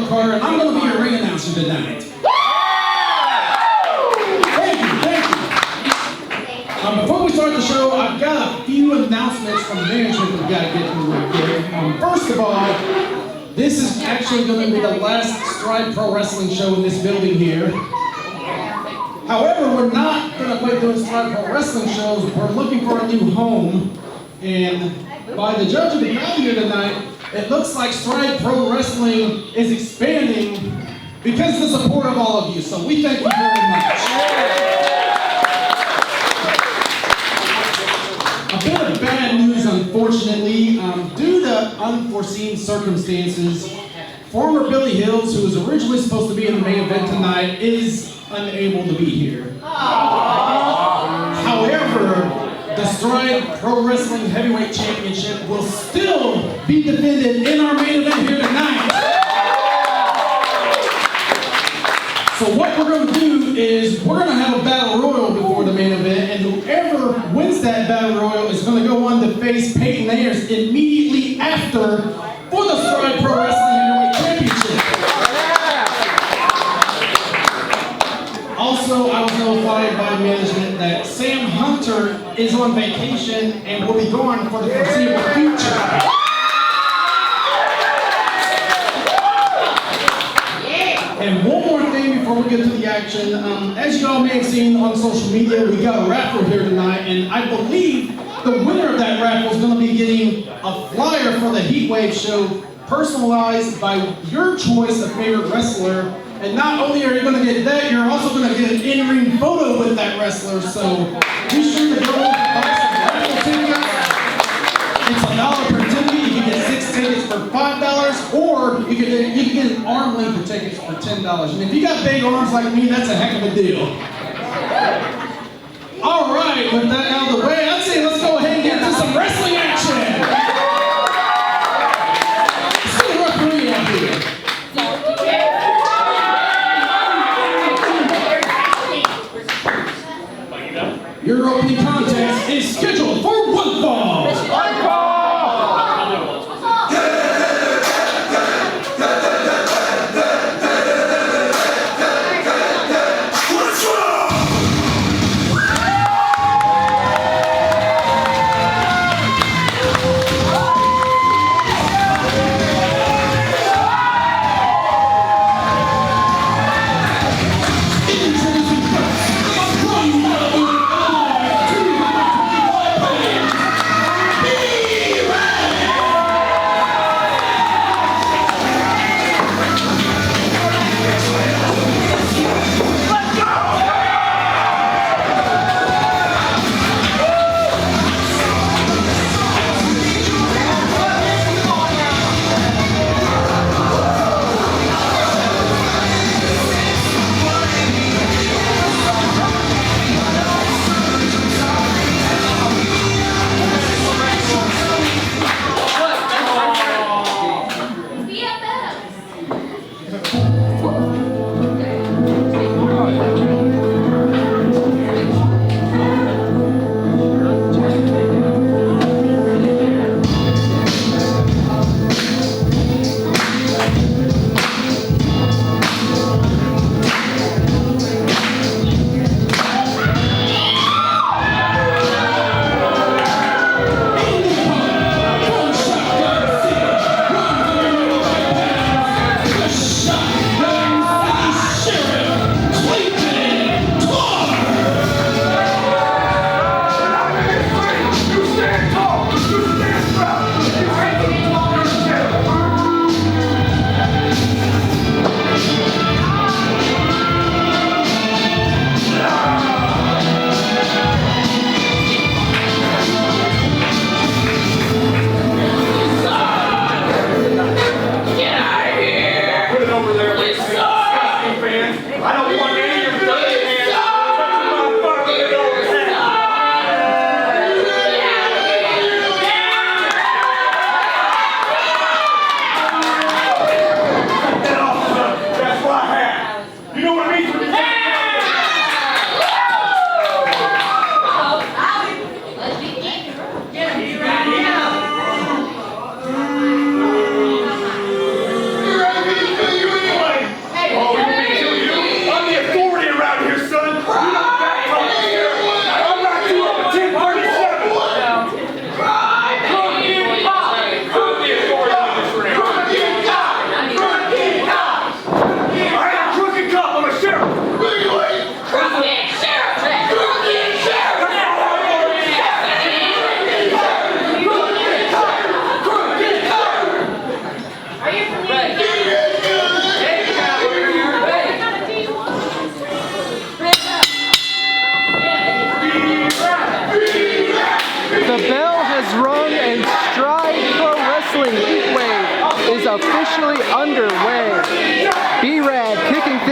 Carter, and I'm going to be your ring announcer tonight. Thank you. Before we start the show, I've got a few announcements from management we've got to get through real quick. First of all, this is actually going to be the last Stride Pro Wrestling show in this building here. However, we're not going to quit doing Stride Pro Wrestling shows. We're looking for a new home. And by the judge of the crowd here tonight, it looks like Stride Pro Wrestling is expanding because of the support of all of you. So we thank you very much. A bit of bad news, unfortunately. Due to unforeseen circumstances, former Billy Hills, who was originally supposed to be in the main event tonight, is unable to be here. However, the Stride Pro Wrestling Heavyweight Championship will still be defended in our main event here tonight. So what we're going to do is we're going to have a battle royal before the main event, and whoever wins that battle royal is going to go on to face Peyton Ayers immediately after for the Stride Pro Wrestling Heavyweight Championship. Also, I was notified by management that Sam Hunter is on vacation and will be gone for the foreseeable future. And one more thing before we get to the action. As you all may have seen on social media, we got a raffle here tonight, and I believe the winner of that raffle is going to be getting a flyer for the Heatwave show, personalized by your choice of favorite wrestler. And not only are you going to get that, you're also going to get an in-ring photo with that wrestler. So be sure to go buy some raffle tickets. It's $1 per ticket. You can get 6 tickets for $5, or you can get an arm length of tickets for $10. And if you got big arms like me, that's a heck of a deal. All right, with that out of the way, I'd say let's go ahead and get to some wrestling action. Let's see the referee out here. Your opening contest is scheduled for one fall.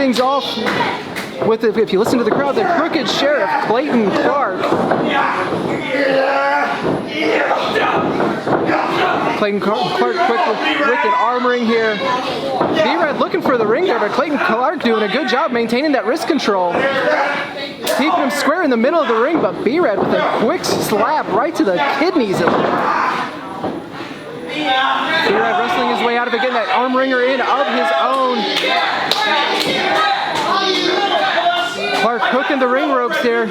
things off with, if you listen to the crowd, the Crooked Sheriff, Clayton Clark. Clayton Clark quick with an armoring here. B-Red looking for the ring there, but Clayton Clark doing a good job maintaining that wrist control. Keeping him square in the middle of the ring, but B-Red with a quick slap right to the kidneys. B-Red wrestling his way out of it, getting that arm wringer in of his own. Clark hooking the ring ropes here.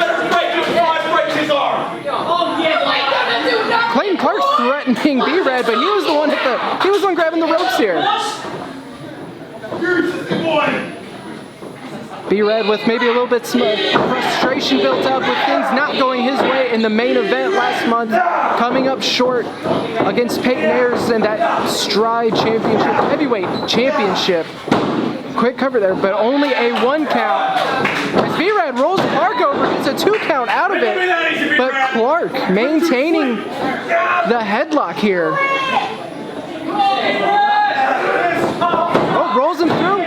Clayton Clark threatening B-Red, but he was the one grabbing the ropes here. B-Red with maybe a little bit frustration built up with things not going his way in the main event last month, coming up short against Peyton Ayers and that Stride Championship, Heavyweight Championship. Quick cover there, but only a 1 count. As B-Red rolls Clark over, gets a 2 count out of it, but Clark maintaining the headlock here. Oh, rolls him through.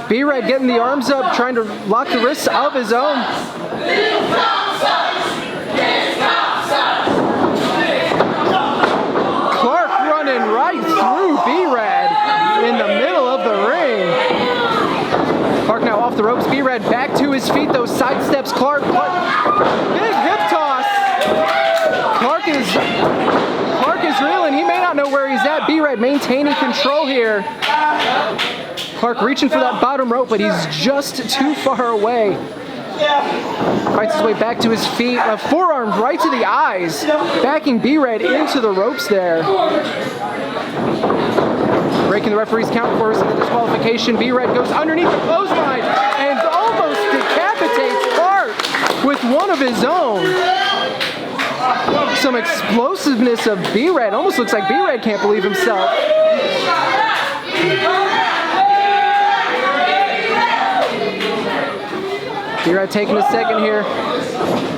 B-Red getting the arms up, trying to lock the wrists of his own. Clark running right through B-Red in the middle of the ring. Clark now off the ropes. B-Red back to his feet, those side steps. Clark, big hip toss. Clark is reeling. He may not know where he's at. B-Red maintaining control here. Clark reaching for that bottom rope, but he's just too far away. Fights his way back to his feet. A forearm right to the eyes, backing B-Red into the ropes there. Breaking the referee's count for us in the disqualification. B-Red goes underneath the clothesline and almost decapitates Clark with one of his own. Some explosiveness of B-Red. Almost looks like B-Red can't believe himself. B-Red taking a second here.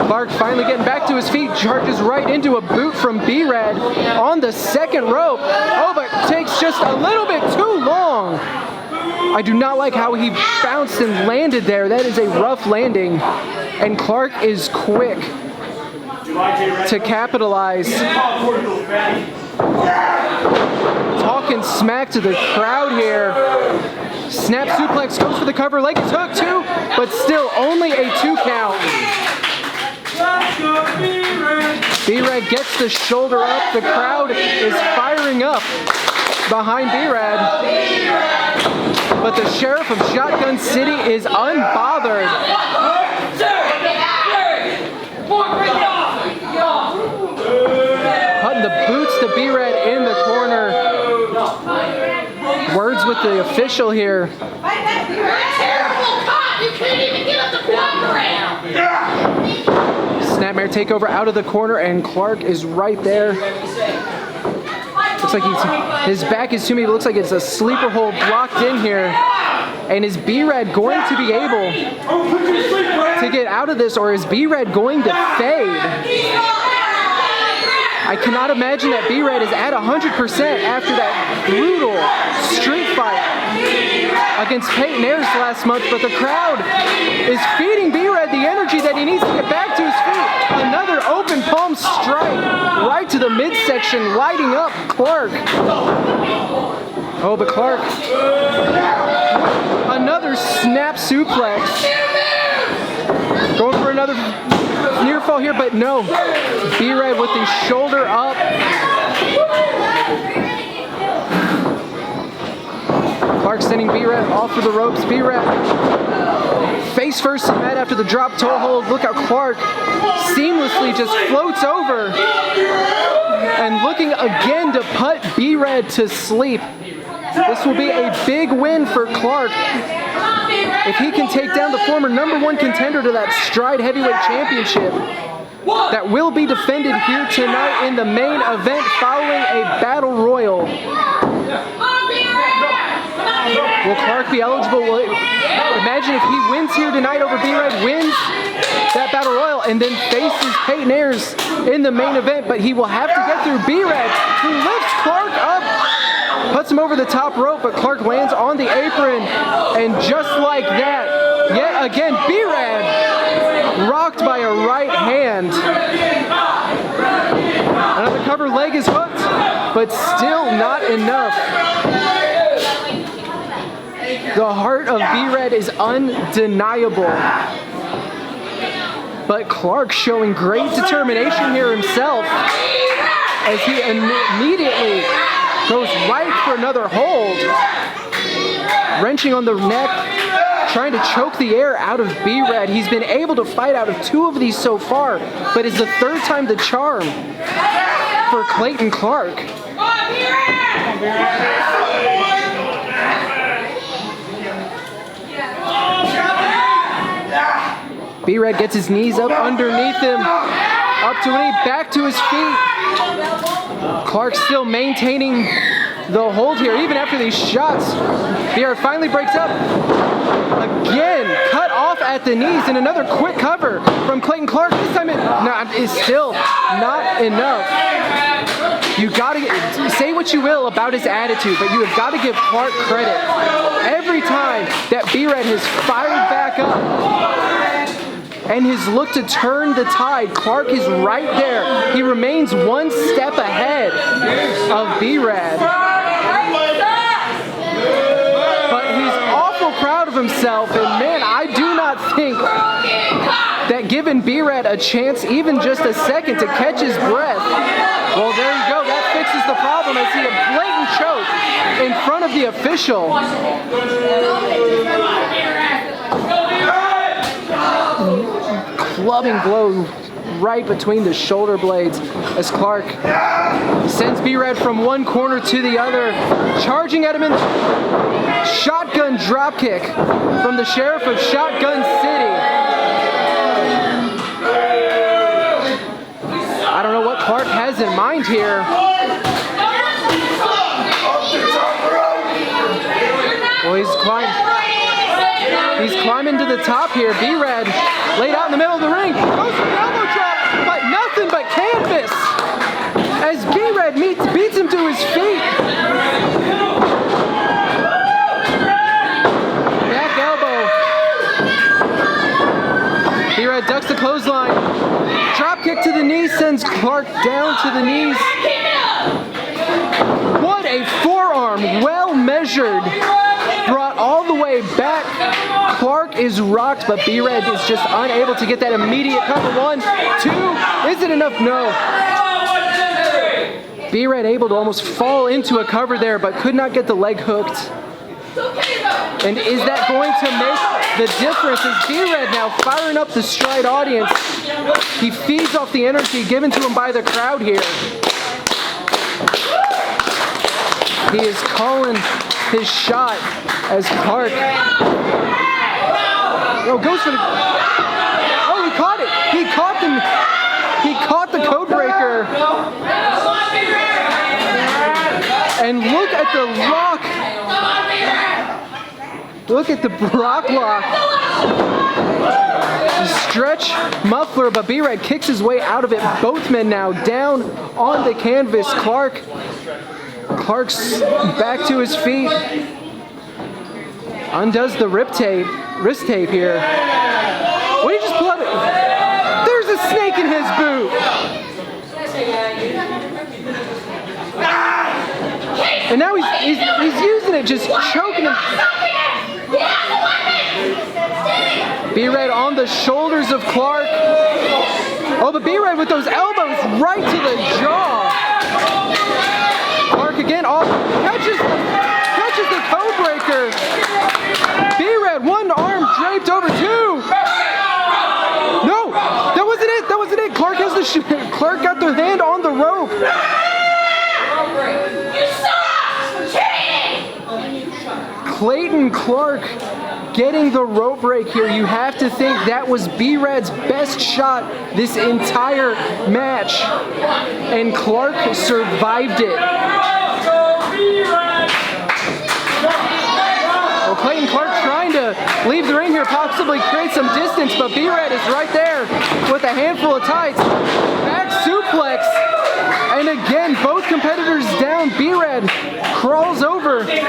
Clark finally getting back to his feet, charges right into a boot from B-Red on the second rope. Oh, but takes just a little bit too long. I do not like how he bounced and landed there. That is a rough landing. And Clark is quick to capitalize. Talking smack to the crowd here. Snap suplex, goes for the cover, leg is hooked too, but still only a 2 count. B-Red gets the shoulder up. The crowd is firing up behind B-Red. But the Sheriff of Shotgun City is unbothered. Putting the boots to B-Red in the corner. Words with the official here. You're a terrible cop! You can't even get up to cooperate! Snapmare takeover out of the corner, and Clark is right there. Looks like his back is to me. It looks like it's a sleeper hold blocked in here. And is B-Red going to be able to get out of this, or is B-Red going to fade? I cannot imagine that B-Red is at 100% after that brutal street fight against Peyton Ayers last month, but the crowd is feeding B-Red the energy that he needs to get back to his feet. Another open palm strike right to the midsection, lighting up Clark. Oh, but Clark, another snap suplex. Going for another near fall here, but no. B-Red with the shoulder up. Clark sending B-Red off of the ropes. B-Red face first in the mat after the drop toe hold. Look how Clark seamlessly just floats over and looking again to put B-Red to sleep. This will be a big win for Clark if he can take down the former #1 contender to that Stride Heavyweight Championship that will be defended here tonight in the main event following a battle royal. Will Clark be eligible? Imagine if he wins here tonight over B-Red, wins that battle royal, and then faces Peyton Ayers in the main event, but he will have to get through B-Red, who lifts Clark up puts him over the top rope, but Clark lands on the apron, and just like that, yet again, B-Rad rocked by a right hand. Another cover leg is hooked, but still not enough. The heart of B-Rad is undeniable. But Clark showing great determination here himself as he immediately goes right for another hold. Wrenching on the neck, trying to choke the air out of B-Rad. He's been able to fight out of 2 of these so far, but it's the 3rd time the charm for Clayton Clark. B-Rad gets his knees up underneath him, up to a knee, back to his feet. Clark still maintaining the hold here, even after these shots. B-Rad finally breaks up. Again, cut off at the knees, and another quick cover from Clayton Clark. This time it is still not enough. You gotta say what you will about his attitude, but you have got to give Clark credit. Every time that B-Rad has fired back up and his look to turn the tide, Clark is right there. He remains 1 step ahead of B-Rad. But he's awful proud of himself, and man, I do not think that giving B-Rad a chance, even just a second to catch his breath, well, there you go. That fixes the problem as he a blatant choke in front of the official. Clubbing blow right between the shoulder blades as Clark sends B-Rad from one corner to the other, charging at him in shotgun dropkick from the Sheriff of Shotgun City. I don't know what Clark has in mind here. Well, he's climbing to the top here. B-Rad laid out in the middle of the ring. Goes for the elbow drop, but nothing but canvas as B-Rad beats him to his feet. Back elbow. B-Rad ducks the clothesline. Drop kick to the knee sends Clark down to the knees. What a forearm, well measured. Brought all the way back. Clark is rocked, but B-Rad is just unable to get that immediate cover. 1, 2, is it enough? No. B-Rad able to almost fall into a cover there, but could not get the leg hooked. And is that going to make the difference? Is B-Rad now firing up the Stride audience? He feeds off the energy given to him by the crowd here. He is calling his shot as Clark goes for the... Oh, he caught it! He caught the code breaker. And look at the lock. Look at the Brock lock. Stretch muffler, but B-Rad kicks his way out of it. Both men now down on the canvas. Clark's back to his feet. Undoes the wrist tape here. What did he just pull out? There's a snake in his boot. And now he's using it, just choking him. B-Rad on the shoulders of Clark. Oh, but B-Rad with those elbows right to the jaw. Clark again, catches the code breaker. B-Rad, one arm draped over 2. No, that wasn't it. Clark has Clark got the hand on the rope. Clayton Clark getting the rope break here. You have to think that was B-Rad's best shot this entire match. And Clark survived it. Well, Clayton Clark trying to leave the ring here, possibly create some distance, but B-Rad is right there with a handful of tights. Back suplex. And again, both competitors down. B-Rad crawls over. B-Red,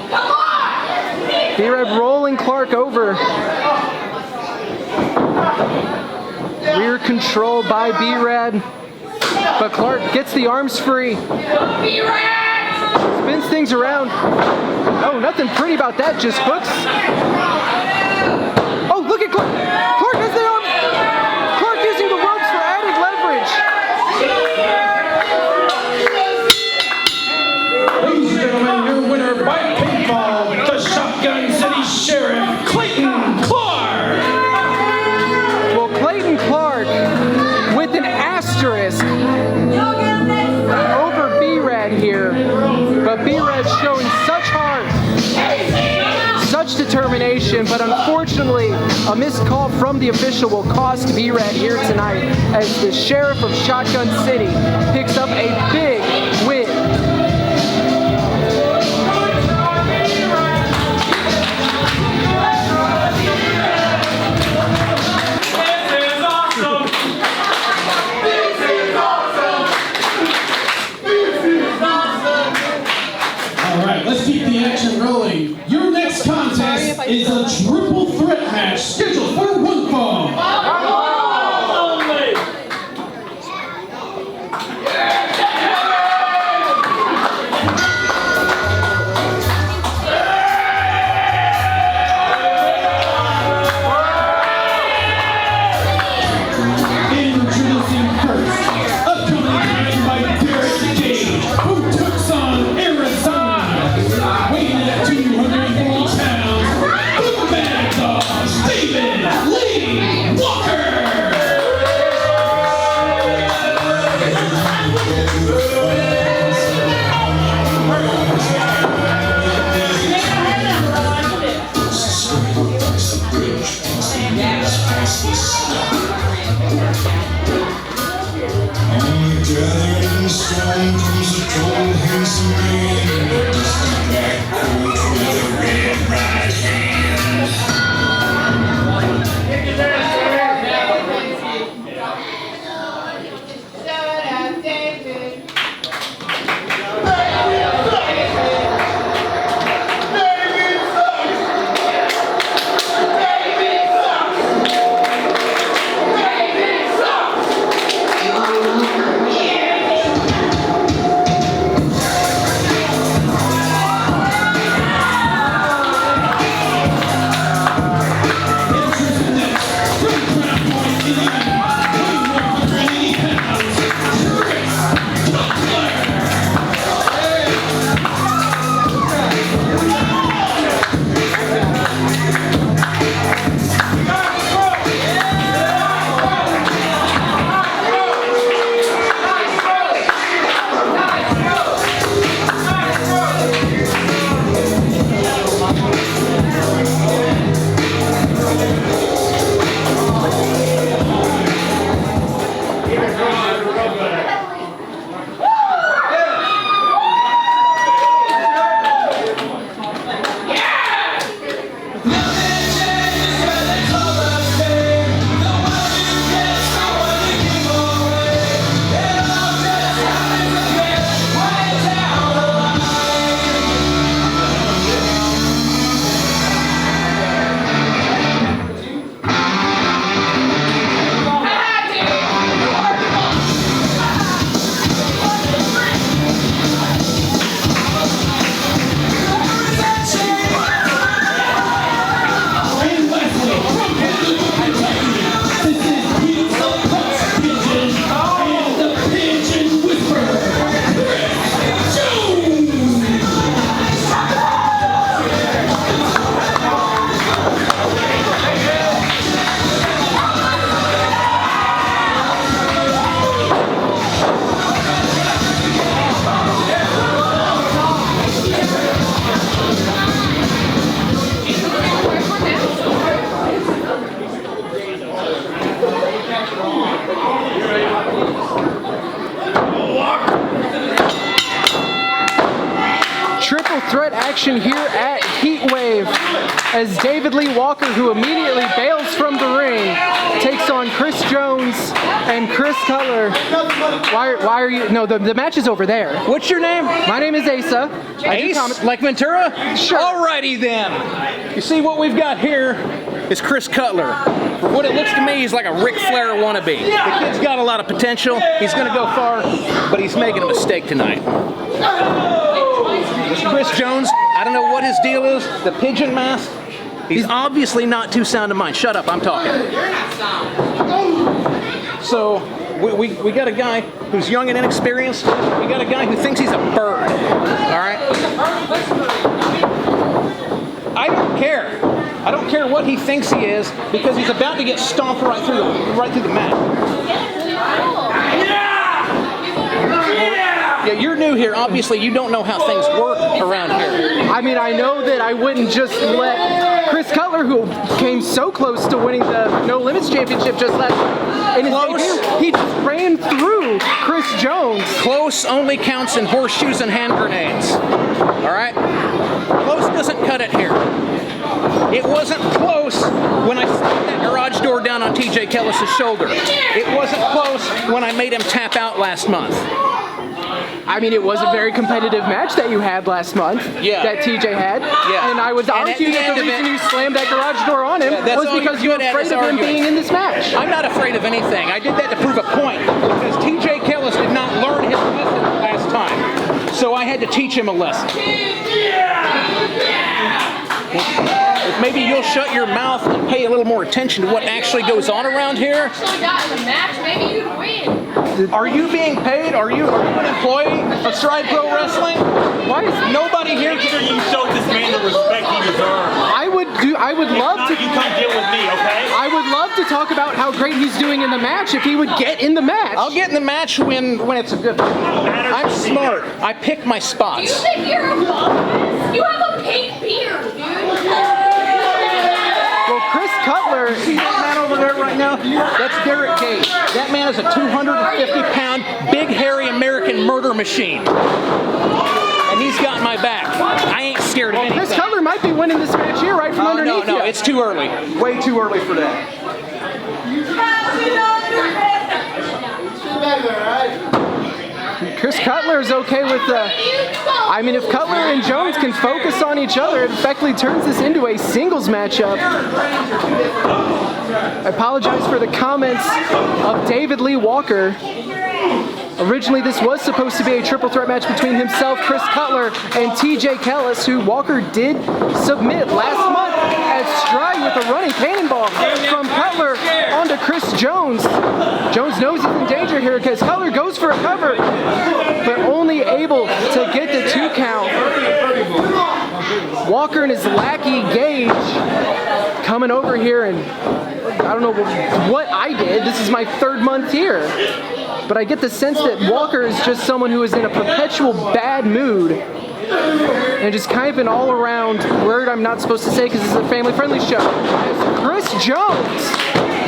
come on! B-Red rolling Clark over. Rear control by B-Red. But Clark gets the arms free. B-Red! Spins things around. Oh, nothing pretty about that, just hooks. Oh, look at Clark. Clark has the arms. Clark using the ropes for added leverage. Ladies and gentlemen, your winner by pinfall, the Shotgun City Sheriff, Clayton Clark. Well, Clayton Clark with an asterisk over B-Rad here. But B-Rad showing such heart, such determination, but unfortunately, a missed call from the official will cost B-Rad here tonight as the Sheriff of Shotgun City picks up a big win. All right, let's keep the action rolling. Your next contest is a triple threat match scheduled for one fall. Introducing first, a combination by Derek Gage, who took on Arizona, weighing in at 240 pounds, the Mad Dog, David Lee Walker. Gathering storm comes a tall, handsome man, dusty black coat with a red right hand. Shut up, David. Triple threat action here at Heatwave as David Lee Walker, who immediately bails from the ring, takes on Chris Jones and Chris Cutler. Why are you? No, the match is over there. What's your name? My name is Asa. I do Ace? comment- Like Ventura? Sure. Alrighty then. You see, what we've got here is Chris Cutler. For what it looks to me, he's like a Ric Flair wannabe. The kid's got a lot of potential. He's going to go far, but he's making a mistake tonight. This Chris Jones, I don't know what his deal is. The pigeon mask. He's obviously not too sound of mind. Shut up, I'm talking. So, we got a guy who's young and inexperienced. We got a guy who thinks he's a bird. All right? I don't care. I don't care what he thinks he is because he's about to get stomped right through the mat. Yeah, you're new here. Obviously, you don't know how things work around here. I mean, I know that I wouldn't just let Chris Cutler, who came so close to winning the No Limits Championship just last in his Close. debut, he just ran through Chris Jones. Close only counts in horseshoes and hand grenades. All right? Close doesn't cut it here. It wasn't close when I slammed that garage door down on TJ Kellis's shoulder. It wasn't close when I made him tap out last month. I mean, it was a very competitive match that you had last month. Yeah. That TJ had. Yeah. And I would And at argue the that end the of it- reason you slammed that garage door on him That's was all because you you're were good at afraid is of him arguing. being in this match. I'm not afraid of anything. I did that to prove a point because TJ Kellis did not learn his lesson last time. So I had to teach him a lesson. If maybe you'll shut your mouth and pay a little more attention to what actually goes on around here. Actually got in the match, maybe you'd win. Are you being paid? Are you an employee of Stride Pro Wrestling? Why is Nobody here Make sure you show this man the respect he deserves. I would love to You come deal with me, okay? I would love to talk about how great he's doing in the match if he would get in the match. I'll get in the match when it's a good I'm smart. I pick my Do you spots. think you're above this? You have a pink beard, dude. Well, Chris Cutler, See that man over there right now? That's Derek Cage. That man is a 250-pound, big, hairy American murder machine. And he's got my back. I ain't scared of anything. Chris Cutler might be winning this match here right from Oh, underneath no, you. it's too early. Way too early for that. Chris Cutler is okay with the... I mean, if Cutler and Jones can focus on each other, it effectively turns this into a singles matchup. I apologize for the comments of David Lee Walker. Originally, this was supposed to be a triple threat match between himself, Chris Cutler, and TJ Kellis, who Walker did submit last month at Stride with a running cannonball from Cutler onto Chris Jones. Jones knows he's in danger here because Cutler goes for a cover, but only able to get the 2 count. Walker and his lackey Gage coming over here, and I don't know what I did. This is my 3rd month here. But I get the sense that Walker is just someone who is in a perpetual bad mood. And just kind of an all-around word I'm not supposed to say because this is a family-friendly show. As Chris Jones,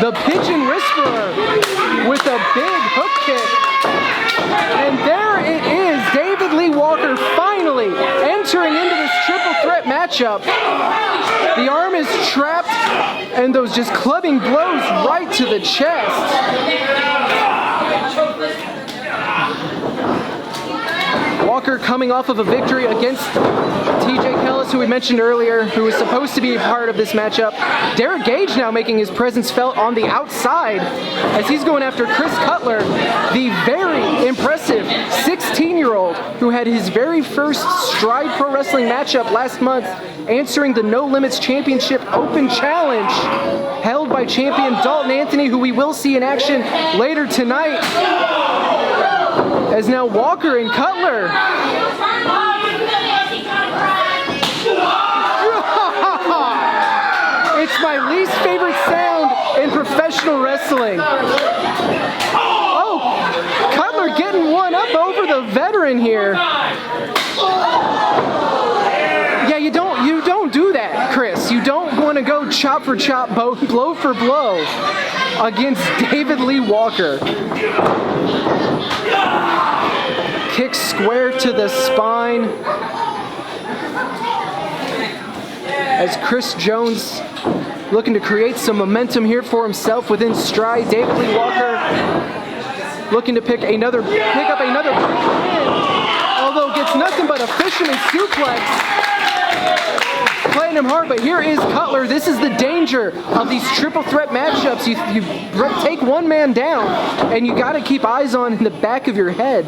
the Pigeon Whisperer, with a big hook kick. And there it is, David Lee Walker finally entering into this triple threat matchup. The arm is trapped, and those just clubbing blows right to the chest. Walker coming off of a victory against TJ Kellis, who we mentioned earlier, who was supposed to be a part of this matchup. Derek Gage now making his presence felt on the outside as he's going after Chris Cutler, the very impressive 16-year-old who had his very first Stride Pro Wrestling matchup last month, answering the No Limits Championship Open Challenge held by champion Dalton Anthony, who we will see in action later tonight. As now Walker and Cutler. It's my least favorite sound in professional wrestling. Oh, Cutler getting one up over the veteran here. Yeah, you don't do that, Chris. You don't want to go chop for chop, blow for blow against David Lee Walker. Kick square to the spine as Chris Jones looking to create some momentum here for himself within stride. David Lee Walker looking to pick up another win, although gets nothing but a fisherman suplex. Playing him hard, but here is Cutler. This is the danger of these triple threat matchups. You take one man down, and you got to keep eyes on in the back of your head,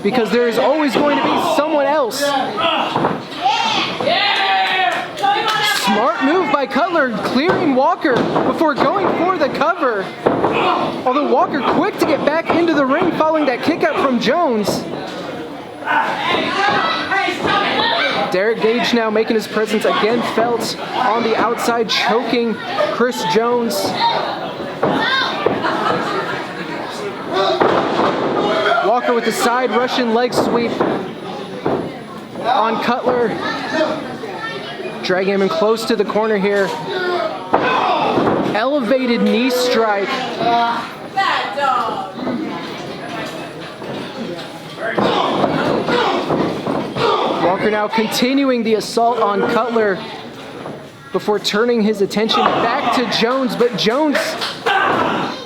because there is always going to be someone else. Smart move by Cutler, clearing Walker before going for the cover. Although Walker quick to get back into the ring following that kick out from Jones. Derek Gage now making his presence again felt on the outside, choking Chris Jones. Walker with the side Russian leg sweep on Cutler. Dragging him in close to the corner here. Elevated knee strike. Walker now continuing the assault on Cutler before turning his attention back to Jones, but Jones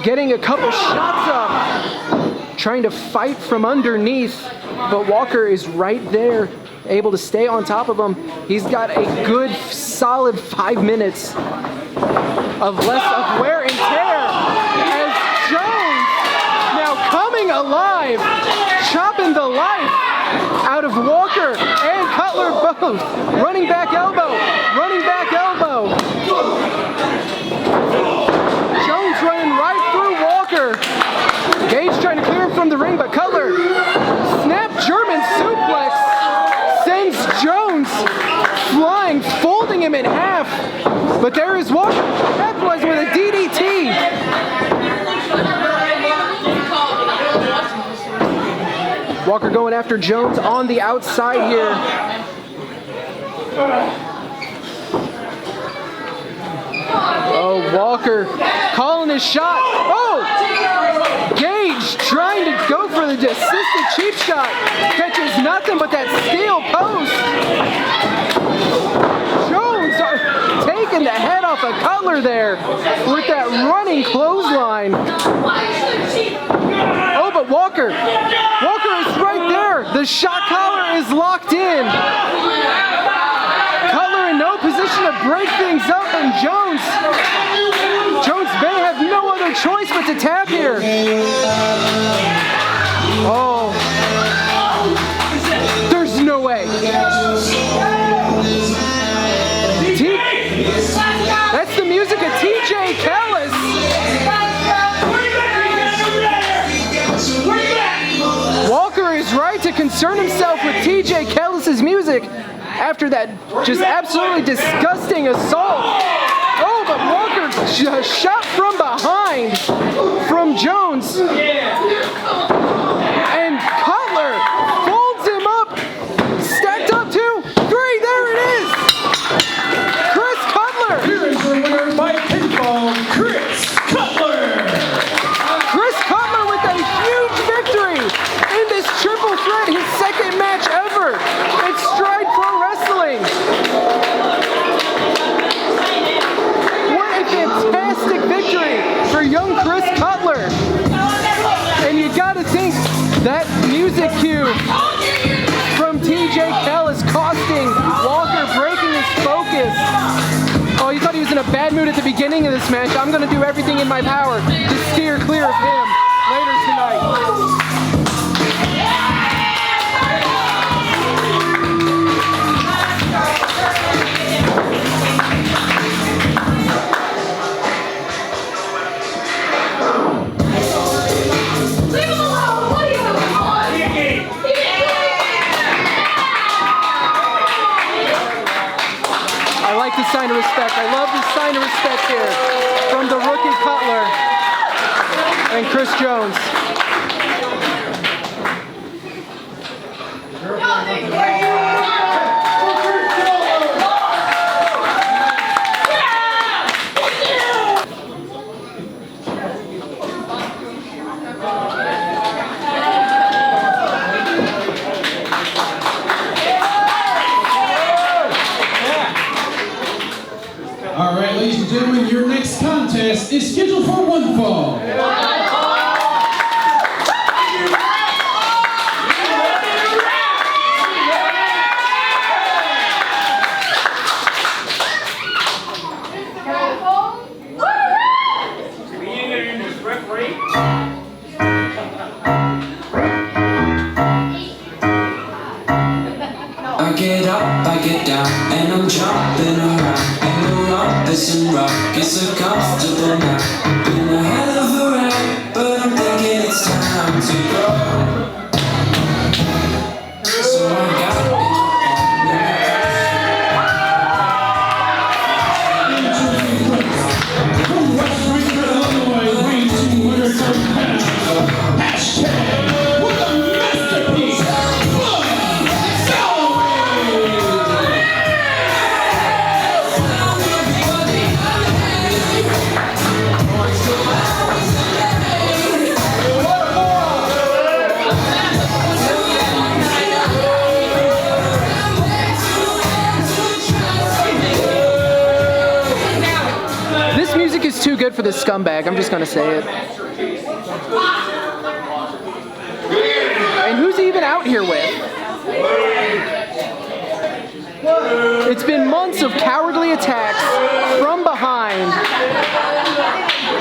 getting a couple shots up, trying to fight from underneath, but Walker is right there, able to stay on top of him. He's got a good, solid 5 minutes of less of wear and tear as Jones now coming alive, chopping the life out of Walker and Cutler both. Running back elbow, running back elbow. Jones running right through Walker. Gage trying to clear him from the ring, but Cutler, snap German suplex, sends Jones flying, folding him in half. But there is Walker, capitalizing with a DDT. Walker going after Jones on the outside here. Oh, Walker calling his shot. Oh! Gage trying to go for the assisted cheap shot. Catches nothing but that steel post. Jones taking the head off of Cutler there with that running clothesline. Oh, but Walker is right there. The shot collar is locked in. Cutler in no position to break things up, and Jones may have no other choice but to tap here. Oh, there's no way. That's the music of TJ Callis. Walker is right to concern himself with TJ Callis' music after that just absolutely disgusting assault. Oh, but Walker shot from behind from Jones. And Cutler folds him up. Stacked up 2, 3, there it is. Chris Cutler. Here is your winner by pinfall, Chris Cutler. Chris Cutler with a huge victory in this triple threat, his second match ever at Stride Pro Wrestling. What a fantastic victory for young Chris Cutler. And you gotta think that music cue from TJ Callis costing Walker, breaking his focus. Oh, you thought he was in a bad mood at the beginning of this match. I'm gonna do everything in my power to steer clear of him later tonight. I like the sign of respect. I love the sign of respect here from the rookie Cutler and Chris Jones. All right, ladies and gentlemen, your next contest is scheduled for one fall. I get up, I get down, and I'm jumping around. And the rumpus and rock is so comfortable now. Been a hell of a ride, but I'm thinking it's time to go. So I got From West Frankfort, Illinois, weighing 230 pounds. Hashtag with a masterpiece. This music is too good for this scumbag. I'm just gonna say it. And who's he even out here with? It's been months of cowardly attacks from behind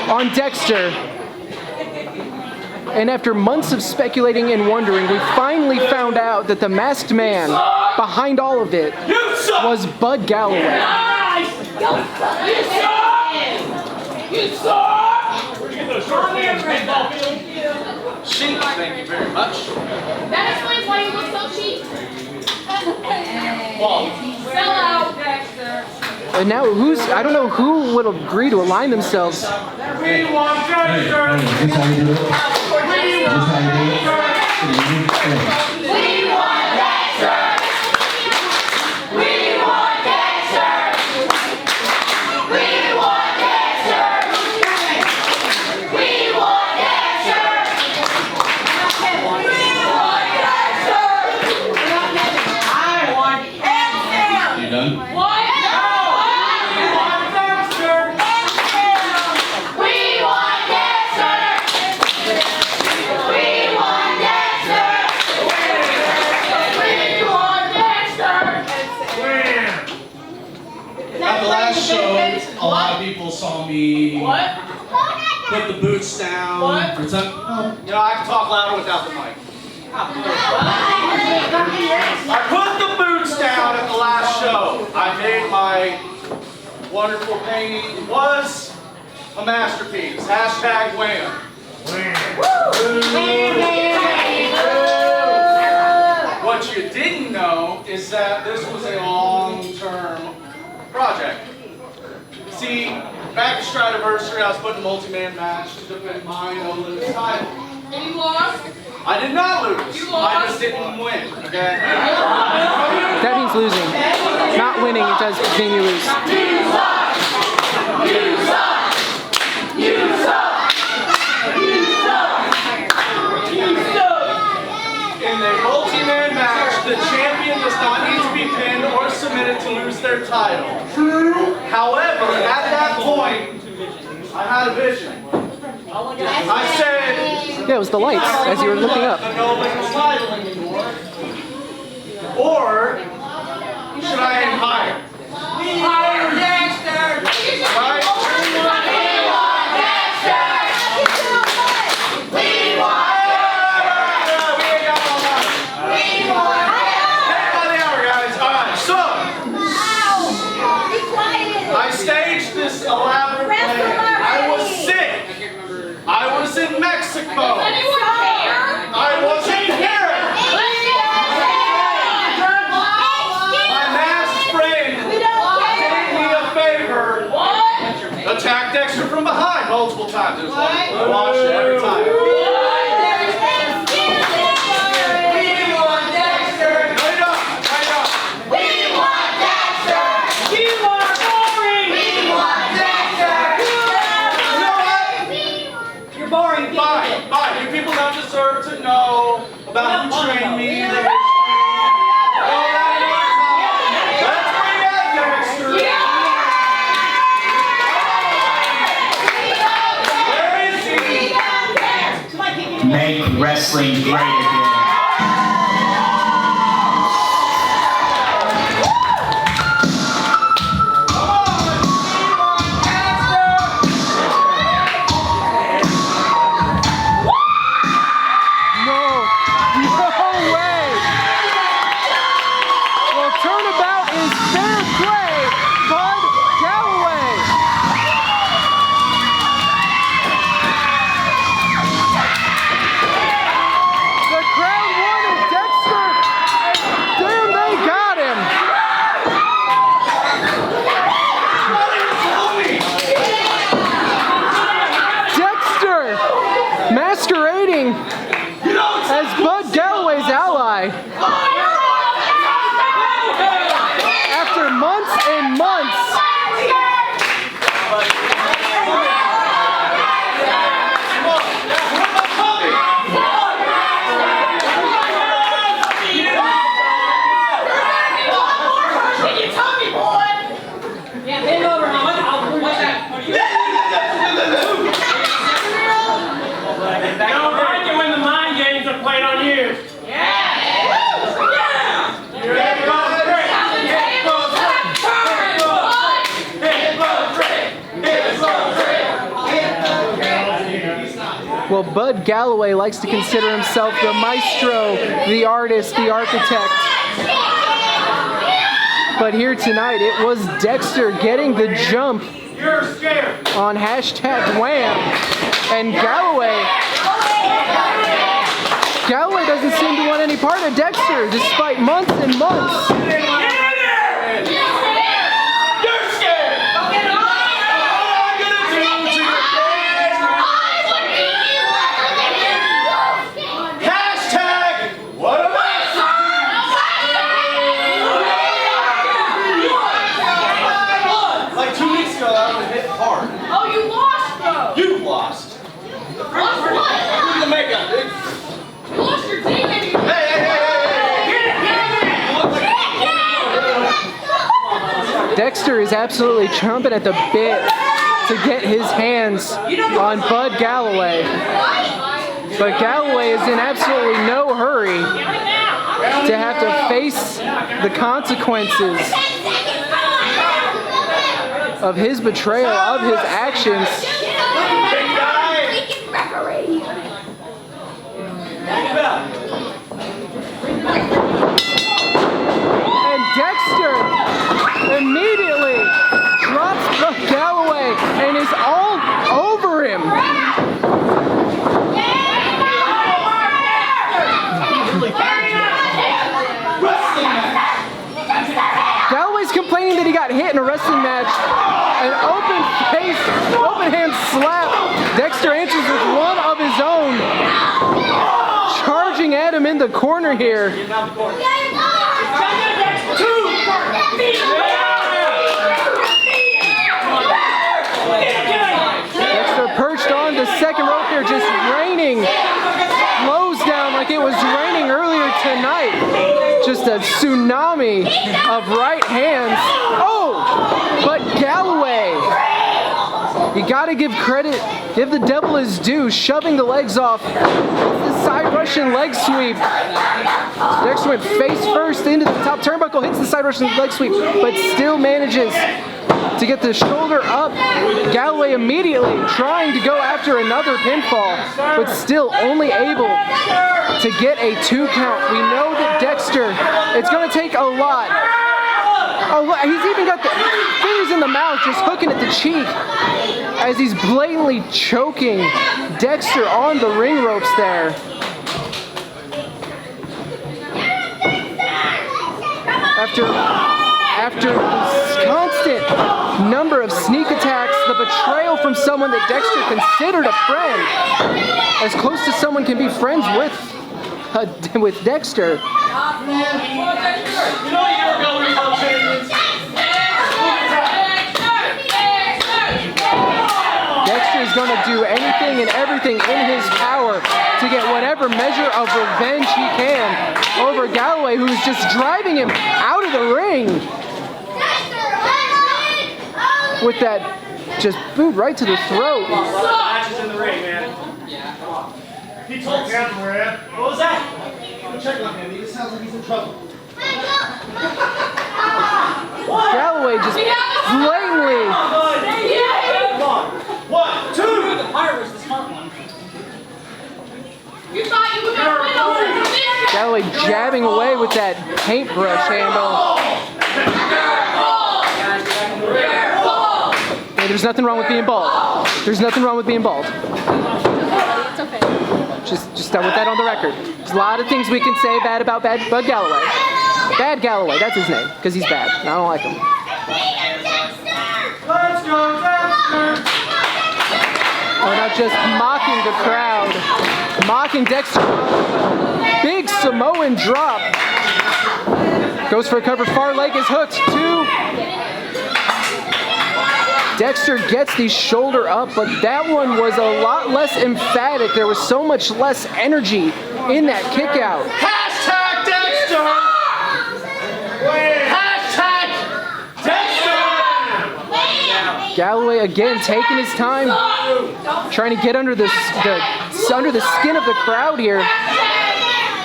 on Dexter. And after months of speculating and wondering, we finally found out that the masked man behind all of it was Bud Galloway. Sheep, thank you very much. That explains why you look so cheap. Sell out, Dexter. And now I don't know who would agree to align themselves. This how you do it? This how you do it? We want Dexter. We want Dexter. We want Dexter. We want Dexter. You done? What? We want Dexter. We want Dexter. We want Dexter. We want Dexter. At the last show, a lot of people saw me put the boots down. What? What's that? You know, I can talk louder without the mic. I put the boots down at the last show. I made my wonderful painting. It was a masterpiece. Hashtag wham. What you didn't know is that this was a long-term project. See, back at Stridiversary, I was putting a multi-man match to defend my no-lose title. And you lost? I did not lose. You I lost? just didn't win. Okay. That means losing. Not winning, it does mean you lose. In a multi-man match, the champion does not need to be pinned or submitted to lose their title. However, at that point, I had a vision. I said, Yeah, it was the lights as you were looking up. the no-lose title anymore, or should I aim higher? Higher Dexter. Right? I staged this elaborate plan. I was sick. I was in Mexico. Anyone care? I wasn't here. My masked friend did me a favor. Attacked Dexter from behind multiple times. It was like, I watched it every time. Wait up, wait up. You know what? Fine. You people don't deserve to know about who trained me. Let's bring out Dexter. wrestling great again. Masquerading as Bud Galloway's ally. After months and months. Well, Bud Galloway likes to consider himself the maestro, the artist, the architect. But here tonight, it was Dexter getting the jump on #Wham. And Galloway doesn't seem to want any part of Dexter, despite months and months. Dexter is absolutely chomping at the bit to get his hands on Bud Galloway. But Galloway is in absolutely no hurry to have to face the consequences of his betrayal, of his actions. And Dexter immediately drops Bud Galloway and is all over him. Galloway's complaining that he got hit in a wrestling match. An open hand slap. Dexter answers with one of his own. Charging at him in the corner here. Dexter perched on the second rope here, just raining blows down like it was raining earlier tonight. Just a tsunami of right hands. Oh, but Galloway, you gotta give credit, give the devil his due, shoving the legs off. The side Russian leg sweep. Dexter went face first into the top turnbuckle, hits the side Russian leg sweep, but still manages to get the shoulder up. Galloway immediately trying to go after another pinfall, but still only able to get a 2 count. We know that Dexter, it's going to take a lot. Oh, look, he's even got the fingers in the mouth, just hooking at the cheek as he's blatantly choking Dexter on the ring ropes there. After this constant number of sneak attacks, the betrayal from someone that Dexter considered a friend, as close as someone can be friends with Dexter. Dexter is going to do anything and everything in his power to get whatever measure of revenge he can over Galloway, who is just driving him out of the ring with that just boot right to the throat. He told me. What was that? Go check on him. He just sounds like he's in trouble. Galloway just blatantly. Come on. 1, 2. The pirate was the smart one. You thought you were gonna win over the mission. Galloway jabbing away with that paintbrush handle. Hey, there's nothing wrong with being bald. There's nothing wrong with being bald. It's okay. Just with that on the record. There's a lot of things we can say bad about Bud Galloway. Bad Galloway, that's his name, because he's bad. And I don't like him. Let's go, Dexter. We're not just mocking the crowd, mocking Dexter. Big Samoan drop. Goes for a cover, far leg is hooked. 2. Dexter gets the shoulder up, but that one was a lot less emphatic. There was so much less energy in that kick out. Hashtag Dexter. Hashtag Dexter. Galloway again taking his time, trying to get under the skin of the crowd here.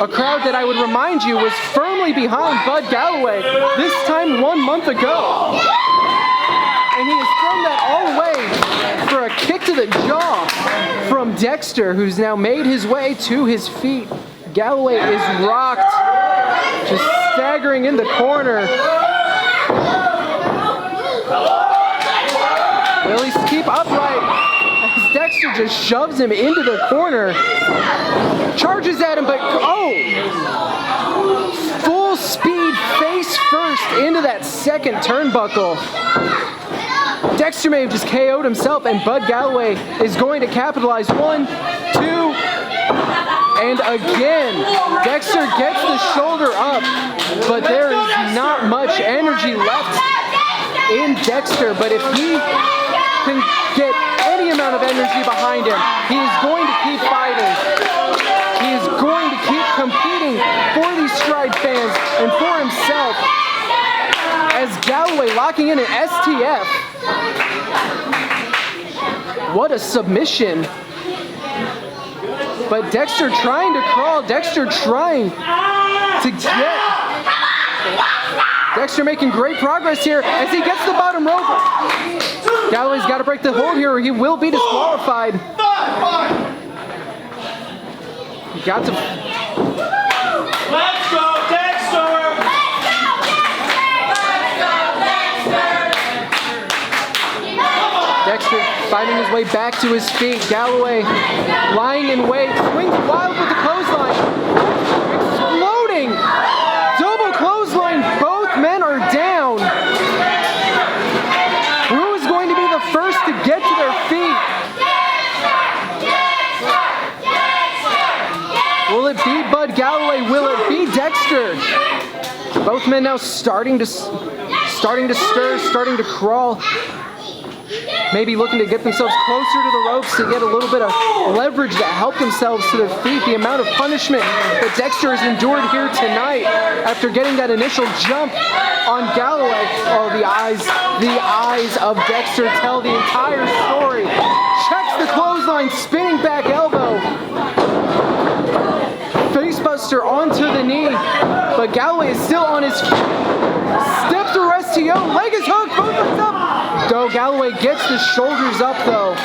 A crowd that I would remind you was firmly behind Bud Galloway this time 1 month ago. And he has thrown that all away for a kick to the jaw from Dexter, who's now made his way to his feet. Galloway is rocked, just staggering in the corner. Will he keep upright as Dexter just shoves him into the corner? Charges at him, but full speed face first into that second turnbuckle. Dexter may have just KO'd himself, and Bud Galloway is going to capitalize. 1, 2, and again. Dexter gets the shoulder up, but there is not much energy left in Dexter. But if he can get any amount of energy behind him, he is going to keep fighting. He is going to keep competing for these Stride fans and for himself. As Galloway locking in an STF. What a submission. But Dexter trying to crawl. Dexter trying to get. Dexter making great progress here as he gets the bottom rope. Galloway's got to break the hold here or he will be disqualified. He got to. Let's go, Dexter. Dexter fighting his way back to his feet. Galloway lying in wait, swings wild with the clothesline. Exploding! Double clothesline, both men are down. Who is going to be the first to get to their feet? Will it be Bud Galloway? Will it be Dexter? Both men now starting to stir, starting to crawl. Maybe looking to get themselves closer to the ropes to get a little bit of leverage to help themselves to their feet. The amount of punishment that Dexter has endured here tonight after getting that initial jump on Galloway. Oh, the eyes of Dexter tell the entire story. Checks the clothesline, spinning back elbow. Facebuster onto the knee, but Galloway is still on his feet. Step through STO, leg is hooked, both legs up. Though Galloway gets the shoulders up though.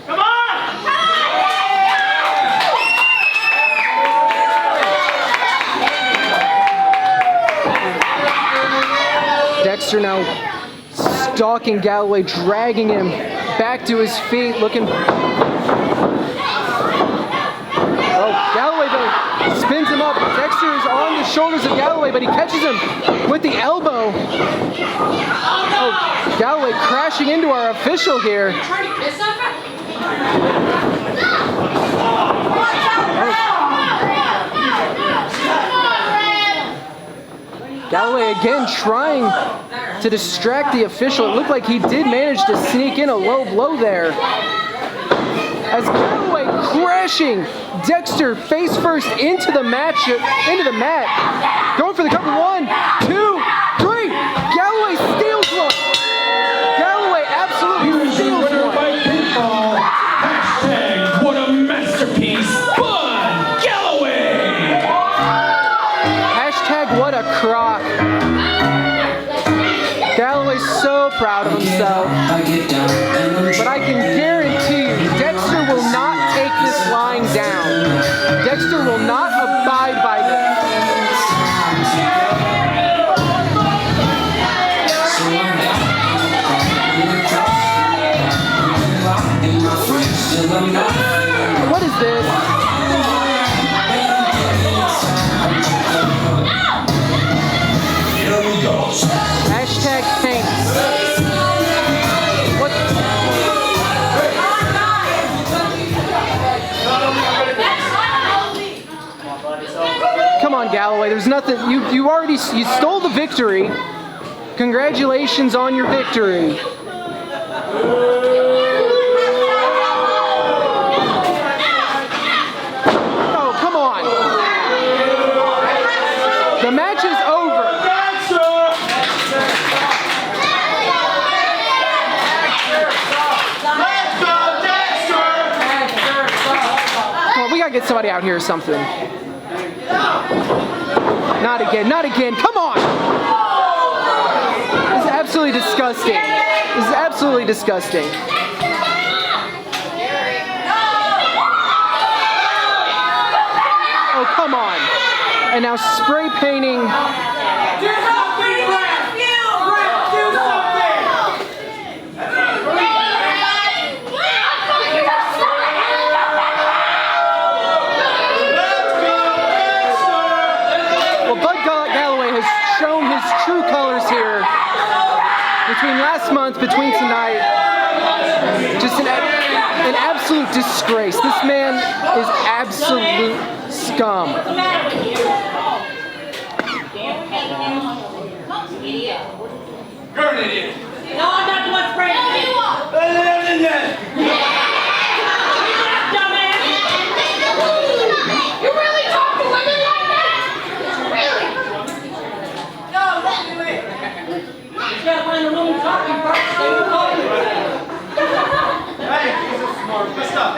Come on! Dexter now stalking Galloway, dragging him back to his feet, looking. Oh, Galloway though spins him up. Dexter is on the shoulders of Galloway, but he catches him with the elbow. Oh, Galloway crashing into our official here. Galloway again trying to distract the official. It looked like he did manage to sneak in a low blow there. As Galloway crashing Dexter face first into the mat. Going for the cover. 1, 2, 3. Galloway steals one. Galloway absolutely steals one. himself. I get down and I'm But I can guarantee you, Dexter will not take this lying down. Dexter will not abide by this. so I'm down in my friends till I'm not. What is this? Here we go. Hashtag tanks. What? Come on, Galloway. There's nothing. You already you stole the victory. Congratulations on your victory. Oh, come on. The match is over. Come on, we gotta get somebody out here or something. Not again, not again. Come on. This is absolutely disgusting. This is absolutely disgusting. Oh, come on. And now spray painting. Well, Bud Galloway has shown his true colors here between last month, between tonight. Just an absolute disgrace. This man is absolute scum. You're an idiot. No, I'm not the one spraying it. Dumbass. You really talk to women like that? Really? No, don't do it. You gotta find a woman talking first. They will call you. Hey, this is smart. Good stuff.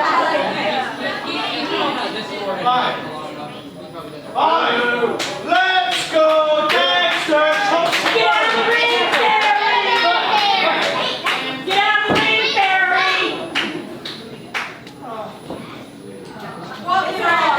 Five. Let's go, Dexter. Get out of the ring, Barry! Get out of the ring, Barry! Well, it's all right.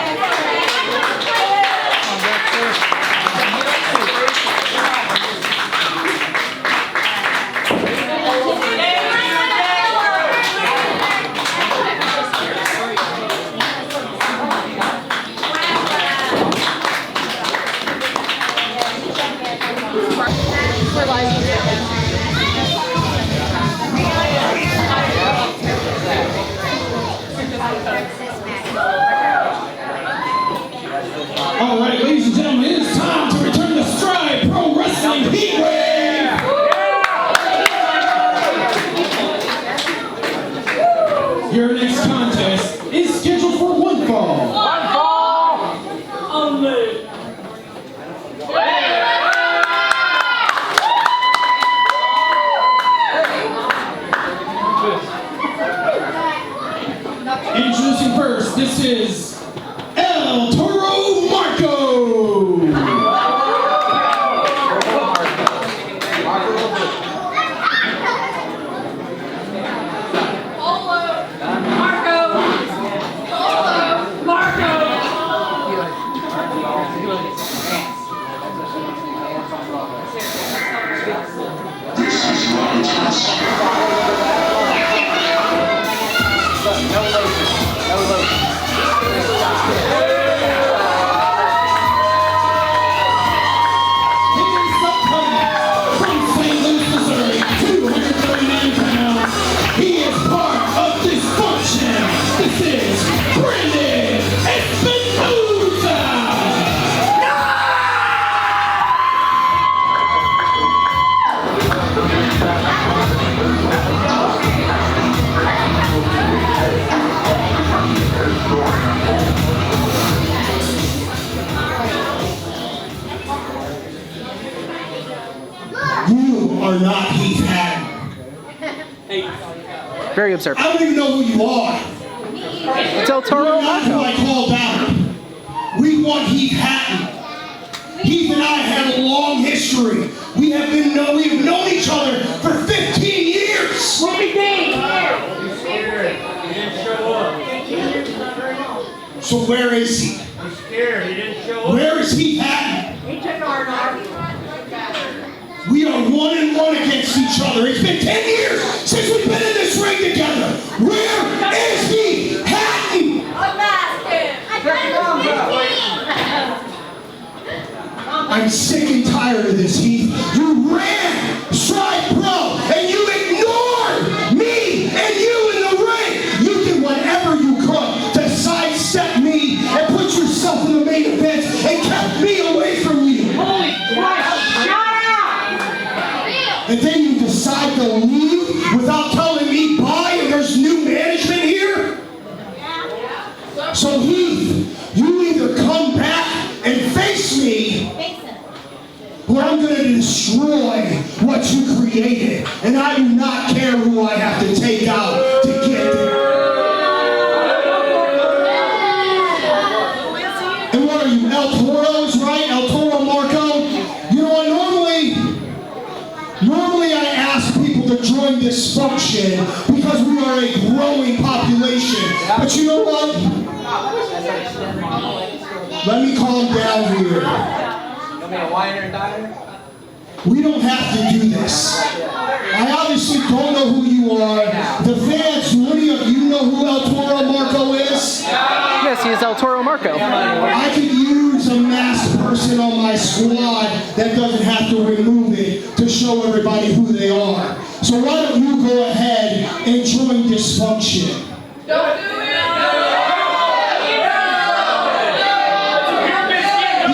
All right, ladies and gentlemen, it is time to return to Stride Pro Wrestling Heatwave. Your next contest is scheduled for one fall. Only. Introducing first, this is El Toro Marco. This is Marcus. His opponent from St. Louis, Missouri, 239 pounds. He is part of Dysfunction. This is Brandon Espinoza. You are not Heath Hatton. Very absurd. I don't even know who you are. It's El Toro You're not who Marco. I called out. We want Heath Hatton. Heath and I have a long history. We've known each other for 15 years. So where is he? He's scared. He didn't show up. Where is Heath Hatton? He took our arm. We are 1-1 against each other. It's been 10 years since we've been in this ring together. Where is Heath Hatton? Unmask him. I'm sick and tired of this, Heath. You ran Strike Pro and you ignored me and you in the ring. You did whatever you could to sidestep me and put yourself in the main event and kept me away from you. Holy Christ. Shut up. And then you decide to leave without telling me bye and there's new management here? So Heath, you either come back and face me or I'm going to destroy what you created. And I do not care who I have to take out to get there. And what are you, El Toro's, right? El Toro Marco? You know what, normally I ask people to join Dysfunction because we are a growing population. But you know what? Let me calm down here. We don't have to do this. I obviously don't know who you are. The fans, do any of you know who El Toro Marco is? Yes, he is El Toro Marco. I could use a masked person on my squad that doesn't have to remove it to show everybody who they are. So why don't you go ahead and join Dysfunction? Don't do it.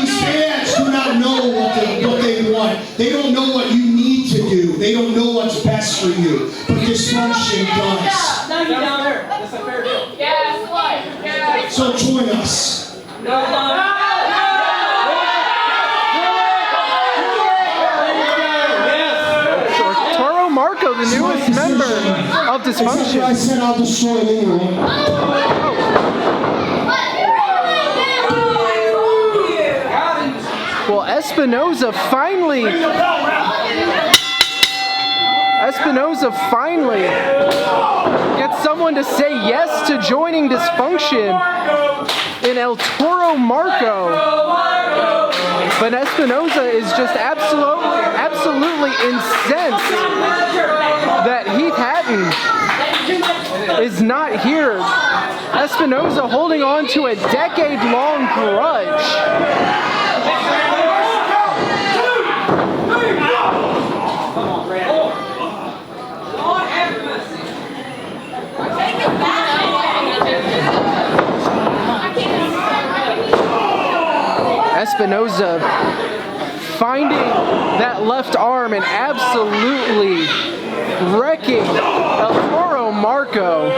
These fans do not know what they want. They don't know what you need to do. They don't know what's best for you. But Dysfunction does. No, you down there. That's a fair deal. Yes, what? Yes. So join us. Toro Marco, the newest member of Except I Dysfunction. said I'll destroy anyone. Well, Espinoza finally gets someone to say yes to joining Dysfunction in El Toro Marco. But Espinoza is just absolutely incensed that Heath Hatton is not here. Espinoza holding on to a decade-long grudge. Espinoza finding that left arm and absolutely wrecking El Toro Marco.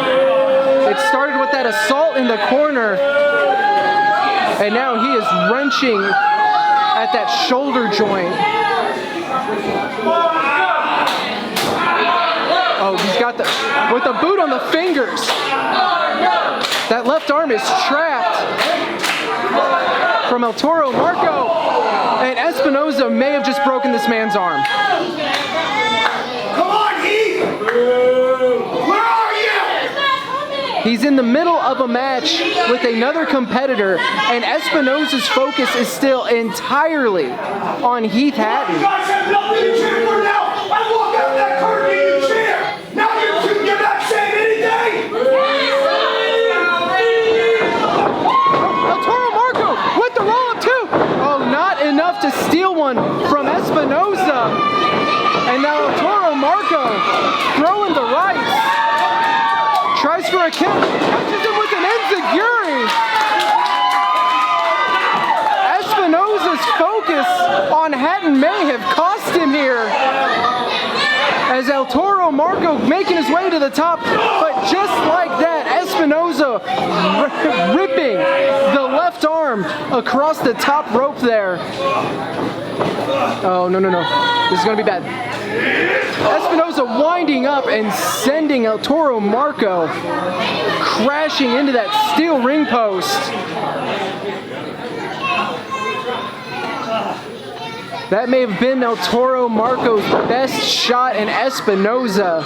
It started with that assault in the corner, and now he is wrenching at that shoulder joint. Oh, he's got with the boot on the fingers. That left arm is trapped from El Toro Marco, and Espinoza may have just broken this man's arm. Come on, Heath! Where are you? He's in the middle of a match with another competitor, and Espinoza's focus is still entirely on Heath Hatton. You guys have nothing to cheer for now! I walk out that curtain and you cheer! Now you're not saying anything! El Toro Marco with the roll-up too! Oh, not enough to steal one from Espinoza. And now El Toro Marco throwing the right. Tries for a kick, catches him with an enziguri. Espinoza's focus on Hatton may have cost him here. As El Toro Marco making his way to the top, but just like that, Espinoza ripping the left arm across the top rope there. Oh, no. This is going to be bad. Espinoza winding up and sending El Toro Marco crashing into that steel ring post. That may have been El Toro Marco's best shot, and Espinoza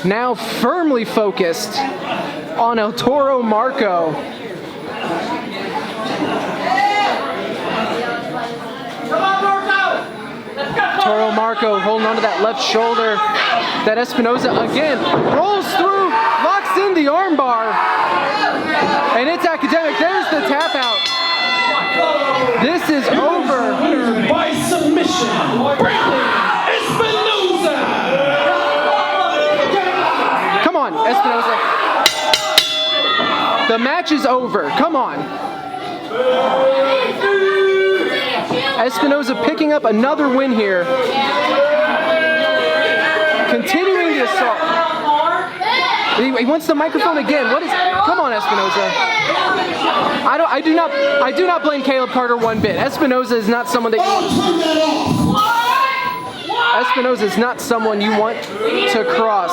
now firmly focused on El Toro Marco. Toro Marco holding onto that left shoulder. That Espinoza again rolls through, locks in the armbar, and it's academic. There's the tap out. This is over. Winner by submission, Brandon Espinoza. Come on, Espinoza. The match is over. Come on. Espinoza picking up another win here. Continuing the assault. He wants the microphone again. What is? Come on, Espinoza. I do not blame Caleb Carter one bit. Espinoza is not someone that Turn that off. Espinoza is not someone you want to cross.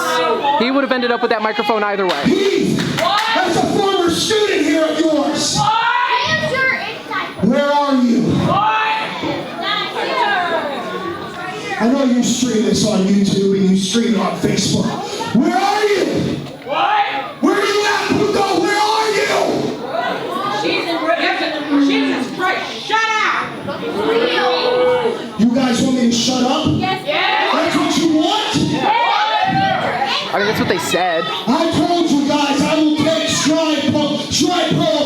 He would have ended up with that microphone either way. Heath, that's a former student here of yours. Where are you? I know you stream this on YouTube and you stream it on Facebook. Where are you? Where are you at, Puto? Where are you? Jesus Christ, shut up! You guys want me to shut up? Yes. That's what you want? I mean, that's what they said. I told you guys I will take Stride Pro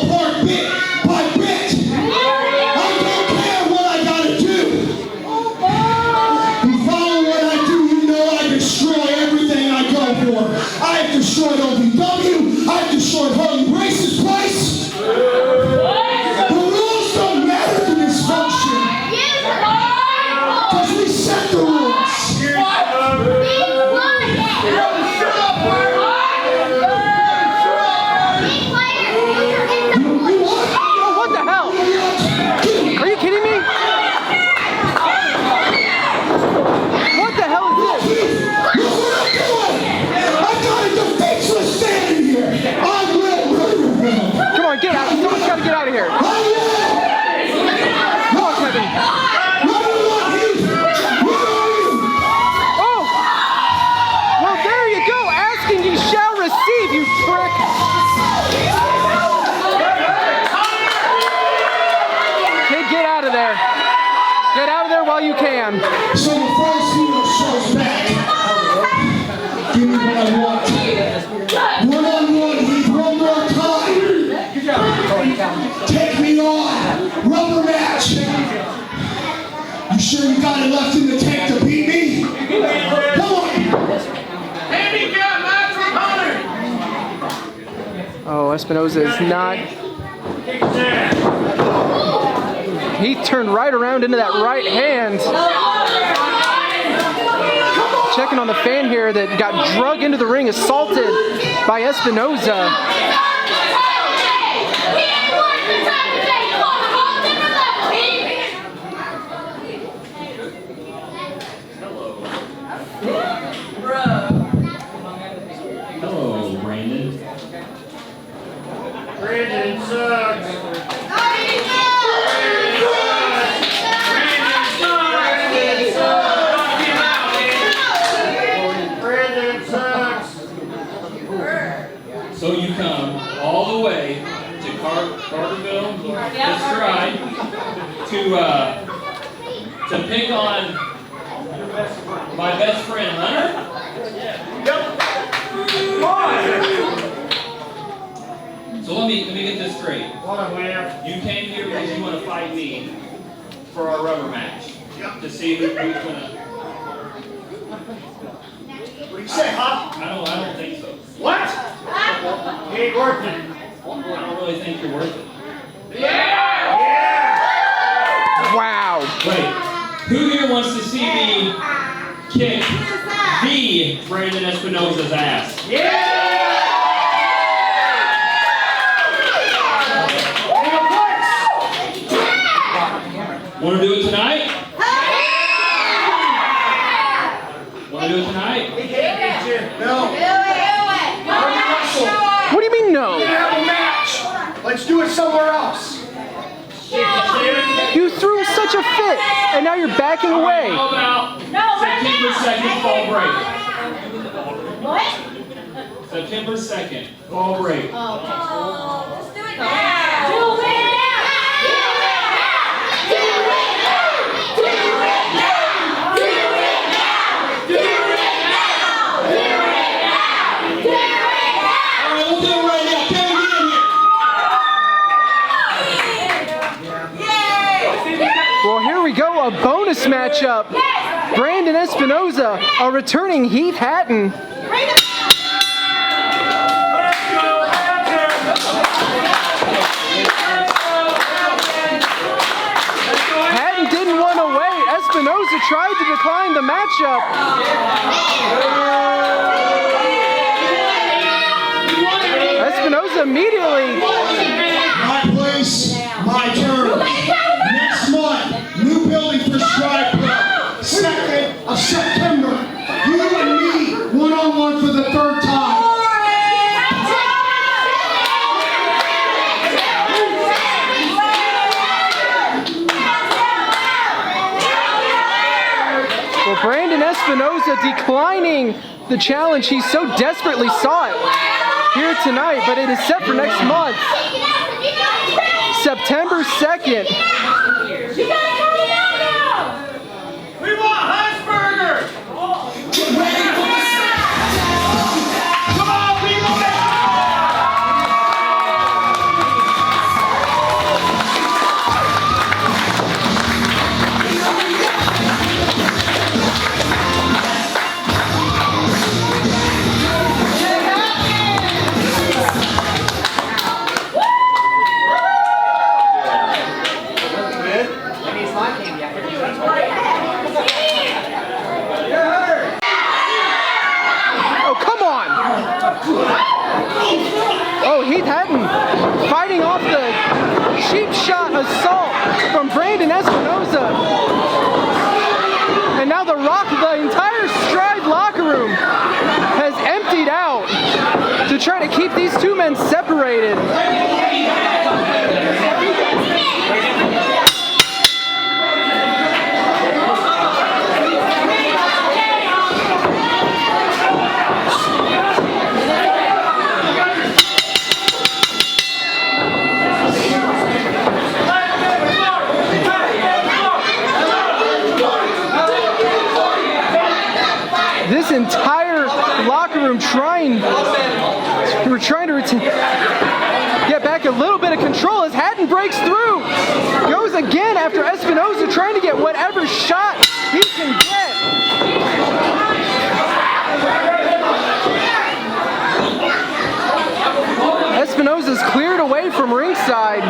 apart bit by bit. I don't care what I gotta do. You follow what I do, you know I destroy everything I go for. I have destroyed OVW, I've destroyed Harley Brace's place. The rules don't matter to this function. Because we set the rules. What the hell? Are you kidding me? What the hell is this? Look what I'm doing! I got a defenseless standing here! I will murder him! Come on, get out. Someone's got to get out of here. I will! Come on, Kevin. What do you want, Heath? Where are you? Oh! Well, there you go. Asking you shall receive, you prick. Kid, get out of there. Get out of there while you can. So the first hero shows back. Give me what I want. One-on-one, Heath, one more time. Take me on. Rubber match. You sure you got it left in the tank to beat me? Come on. Oh, Espinoza is not. He turned right around into that right hand. Checking on the fan here that got drugged into the ring, assaulted by Espinoza. Hello, Brandon. Brandon sucks. So you come all the way to Carterville, to Stride, to pick on my best friend, Hunter? So let me get this straight. You came here because you want to fight me for our rubber match to see who's gonna. What do you say, huh? I don't think so. What? He ain't worth it. I don't really think you're worth it. Wow. Wait, who here wants to see me kick the Brandon Espinoza's ass? Want to do it tonight? Want to do it tonight? No. What do you mean no? Have a match. Let's do it somewhere else. You threw such a fit, and now you're backing away. How about 15 seconds fall break? What? September 2nd, fall break. Let's do it now. Do it now. Well, here we go, a bonus matchup. Brandon Espinoza, a returning Heath Hatton. Hatton didn't want to wait. Espinoza tried to decline the matchup. Espinoza immediately. My place, my turn. Next month, new building for Stride Club. 2nd of September. You and me, one-on-one for the 3rd time. Well, Brandon Espinoza declining the challenge. He so desperately sought here tonight, but it is set for next month, September 2nd. We want Husburger! Come on, people! Oh, come on! Oh, Heath Hatton fighting off the cheap shot assault from Brandon Espinoza. And now the entire Stride locker room has emptied out to try to keep these two men separated. This entire locker room we're trying to get back a little bit of control as Hatton breaks through. Goes again after Espinoza trying to get whatever shot he can get. Espinoza's cleared away from ringside.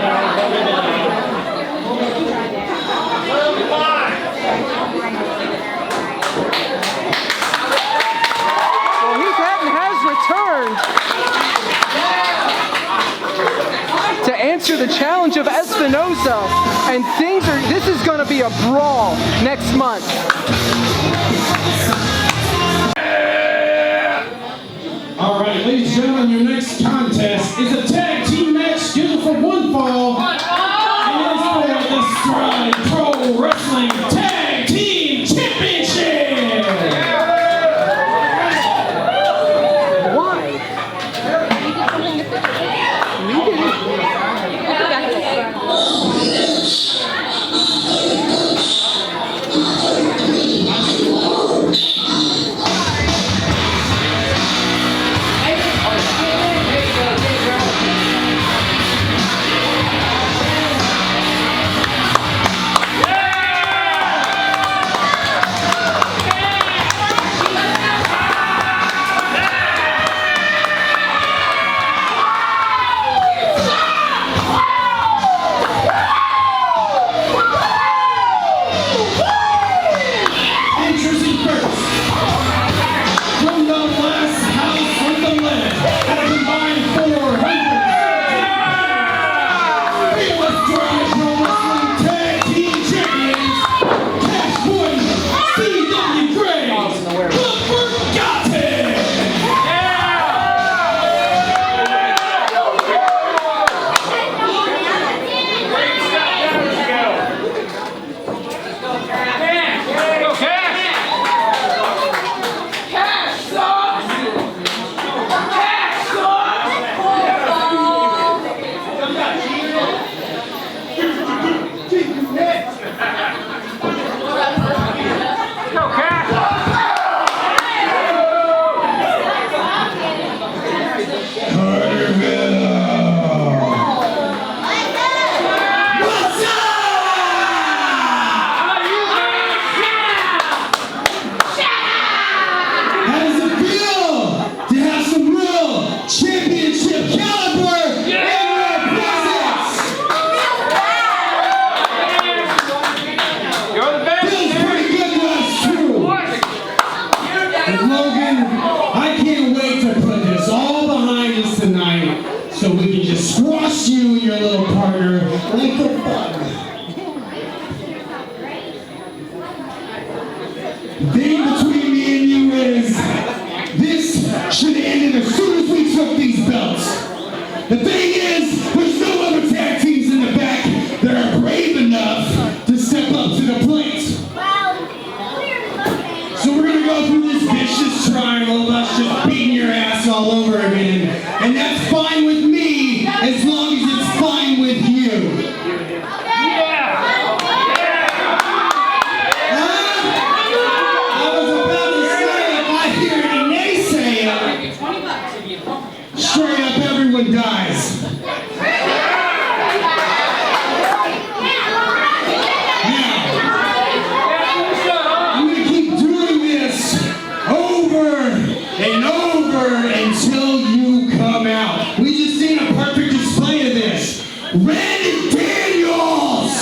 To answer the challenge of Espinoza, and this is going to be a brawl next month. All right, ladies and gentlemen, your next contest is a tag team match scheduled for one fall. And it is for the Stride Pro Wrestling Tag Team Championship. The thing between me and you is this should have ended as soon as we took these belts. The thing is, there's no other tag teams in the back that are brave enough to step up to the plate. So we're gonna go through this vicious triangle of us just beating your ass all over again. And that's fine with me, as long as it's fine with you. Straight up, everyone dies. Now, I'm going to keep doing this over and over until you come out. We just seen a perfect display of this. Randy Daniels!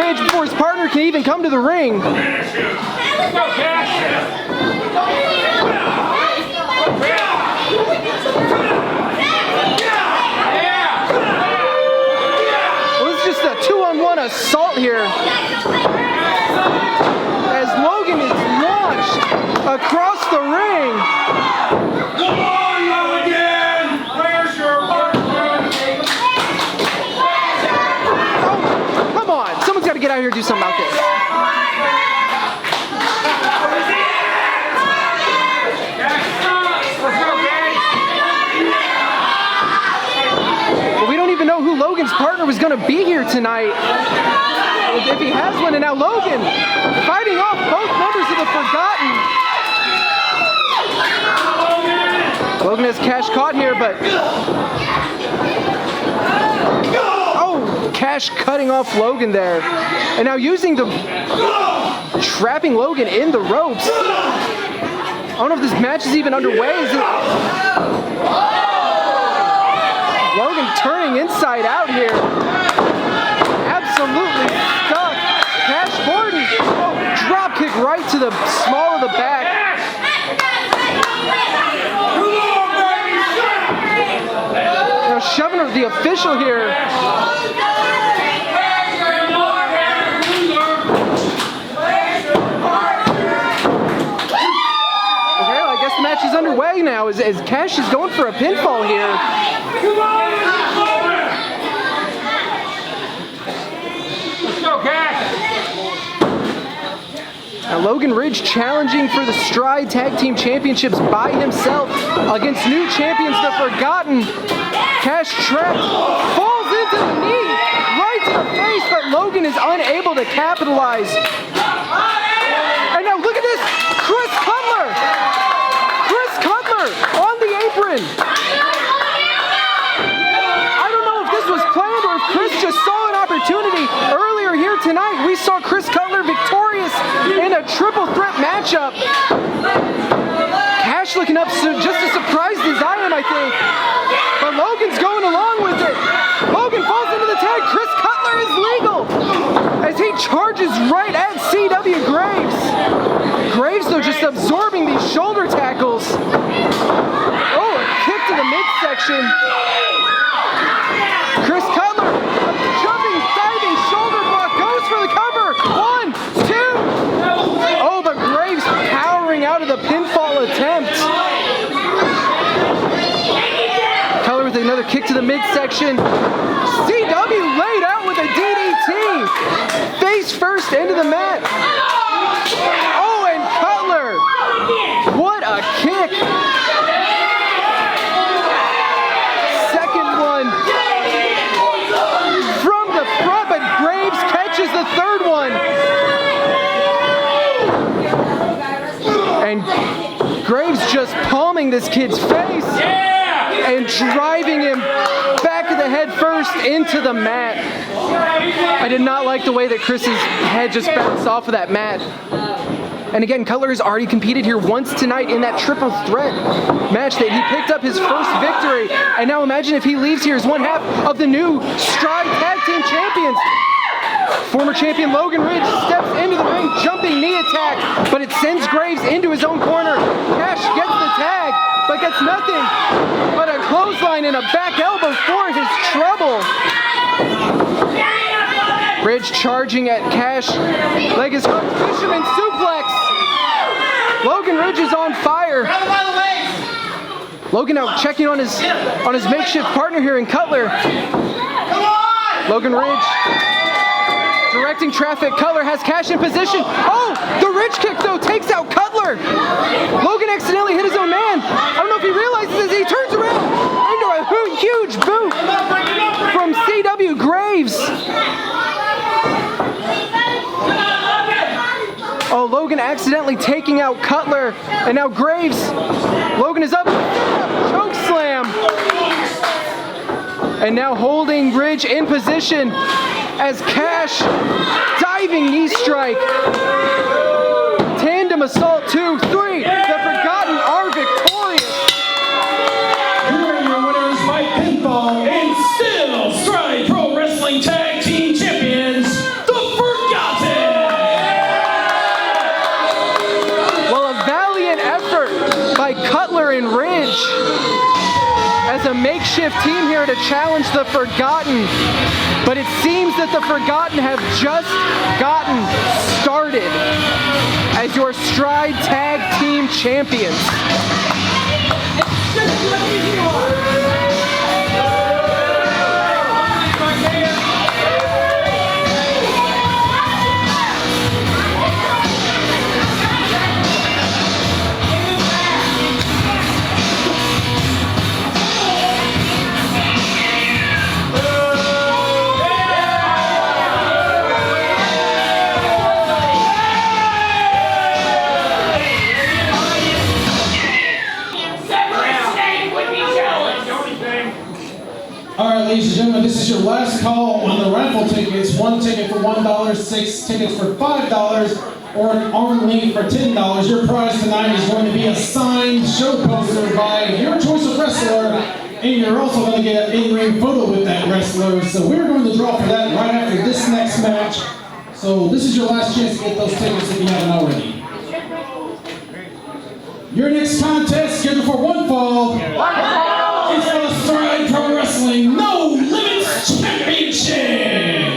Before his partner can even come to the ring. Well, it's just a 2-on-1 assault here. As Logan is launched across the ring. Come on, Logan! Where's your partner? Come on, someone's got to get out here and do something about this. Well, we don't even know who Logan's partner was going to be here tonight. If he has one, and now Logan fighting off both members of the Forgotten. Logan has Cash caught here, but... Cash cutting off Logan there. And now using the... trapping Logan in the ropes. I don't know if this match is even underway. Is it... Logan turning inside out here. Absolutely stuck. Cash Gordon. Drop kick right to the small of the back. Now shoving the official here. The match is underway now as Cash is going for a pinfall here. Let's go, Cash! Now Logan Ridge challenging for the Stride Tag Team Championships by himself against new champions, the Forgotten. Cash trapped, falls into the knee, right to the face, but Logan is unable to capitalize. And now look at this, Chris Cutler! On the apron. I don't know if this was planned or if Chris just saw an opportunity. Earlier here tonight, we saw Chris Cutler victorious in a triple threat matchup. Cash looking up just as surprised as I am, I think. But Logan's going along with it. Logan falls into the tag. Chris Cutler is legal as he charges right at C.W. Graves. Graves, though, just absorbing these shoulder tackles. Oh, a kick to the midsection. Chris Cutler, jumping, diving, shoulder block, goes for the cover. 1, 2. Oh, but Graves powering out of the pinfall attempt. Cutler with another kick to the midsection. CW laid out with a DDT. Face first into the mat. Oh, and Cutler. What a kick. just palming this kid's face and driving him back of the head first into the mat. I did not like the way that Chris's head just bounced off of that mat. And again, Cutler has already competed here once tonight in that triple threat match that he picked up his first victory. And now imagine if he leaves here as one half of the new Stride Tag Team Champions. Former champion Logan Ridge steps into the ring, jumping knee attack, but it sends Graves into his own corner. Cash gets the tag, but gets nothing but a clothesline and a back elbow for his trouble. Ridge charging at Cash. Leg is hooked. Fisherman suplex. Logan Ridge is on fire. Logan now checking on his makeshift partner here in Cutler. Logan Ridge directing traffic. Cutler has Cash in position. Oh, the Ridge kick though takes out Cutler. Logan accidentally hit his own man. I don't know if he realizes as he turns around into a huge boot from CW Graves. Oh, Logan accidentally taking out Cutler, and now Graves. Logan is up, choke slam. And now holding Ridge in position as Cash, diving knee strike. Tandem assault, 2, 3. The Forgotten are victorious. Here are your winners by pinfall and still Stride Pro Wrestling Tag Team Champions, The Forgotten. Well, a valiant effort by Cutler and Ridge as a makeshift team here to challenge The Forgotten. But it seems that The Forgotten have just gotten started as your Stride Tag Team Champions. Ladies and gentlemen, this is your last call on the raffle tickets. One ticket for $1, 6 tickets for $5, or an arm link for $10. Your prize tonight is going to be a signed show poster by your choice of wrestler, and you're also going to get an in-ring photo with that wrestler. So we're going to draw for that right after this next match. So this is your last chance to get those tickets if you haven't already. Your next contest scheduled for one fall. It's the Stride Pro Wrestling No Limits Championship!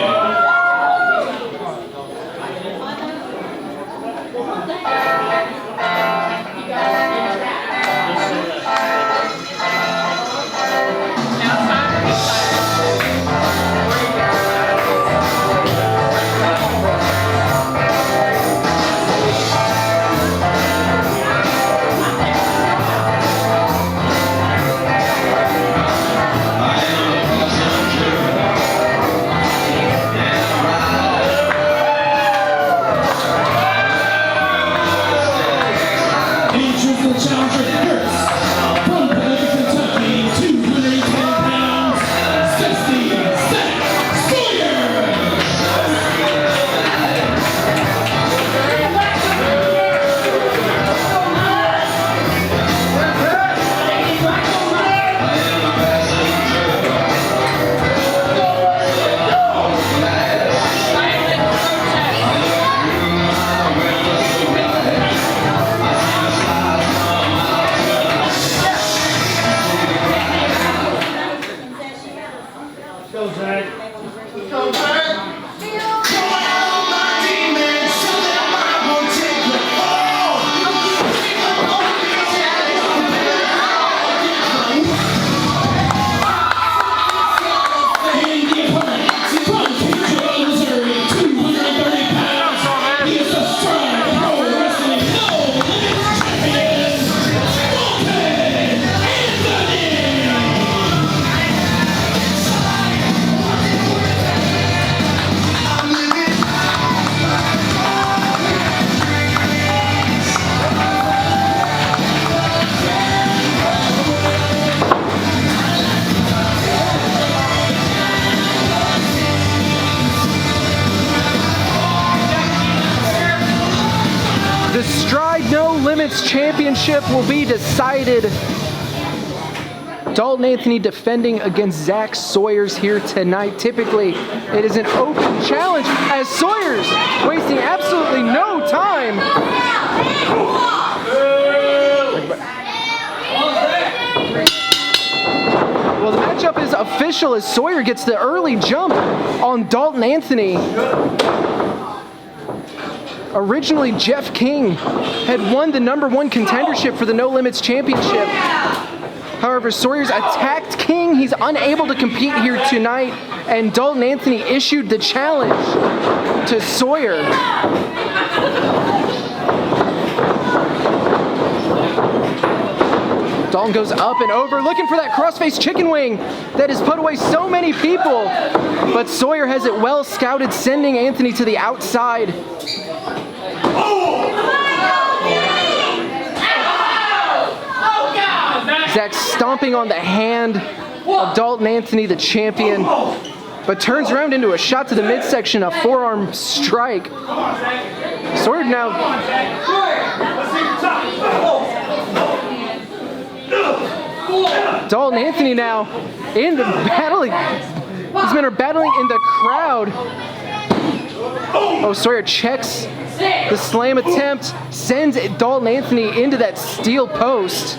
Limits Championship will be decided. Dalton Anthony defending against Zach Sawyers here tonight. Typically, it is an open challenge as Sawyers wasting absolutely no time. Well, the matchup is official as Sawyer gets the early jump on Dalton Anthony. Originally, Jeff King had won the #1 contendership for the No Limits Championship. However, Sawyers attacked King. He's unable to compete here tonight, and Dalton Anthony issued the challenge to Sawyer. Dalton goes up and over, looking for that crossface chicken wing that has put away so many people. But Sawyer has it well scouted, sending Anthony to the outside. Zach stomping on the hand of Dalton Anthony, the champion, but turns around into a shot to the midsection, a forearm strike. Sawyer now. Dalton Anthony now in the battling. These men are battling in the crowd. Oh, Sawyer checks the slam attempt, sends Dalton Anthony into that steel post.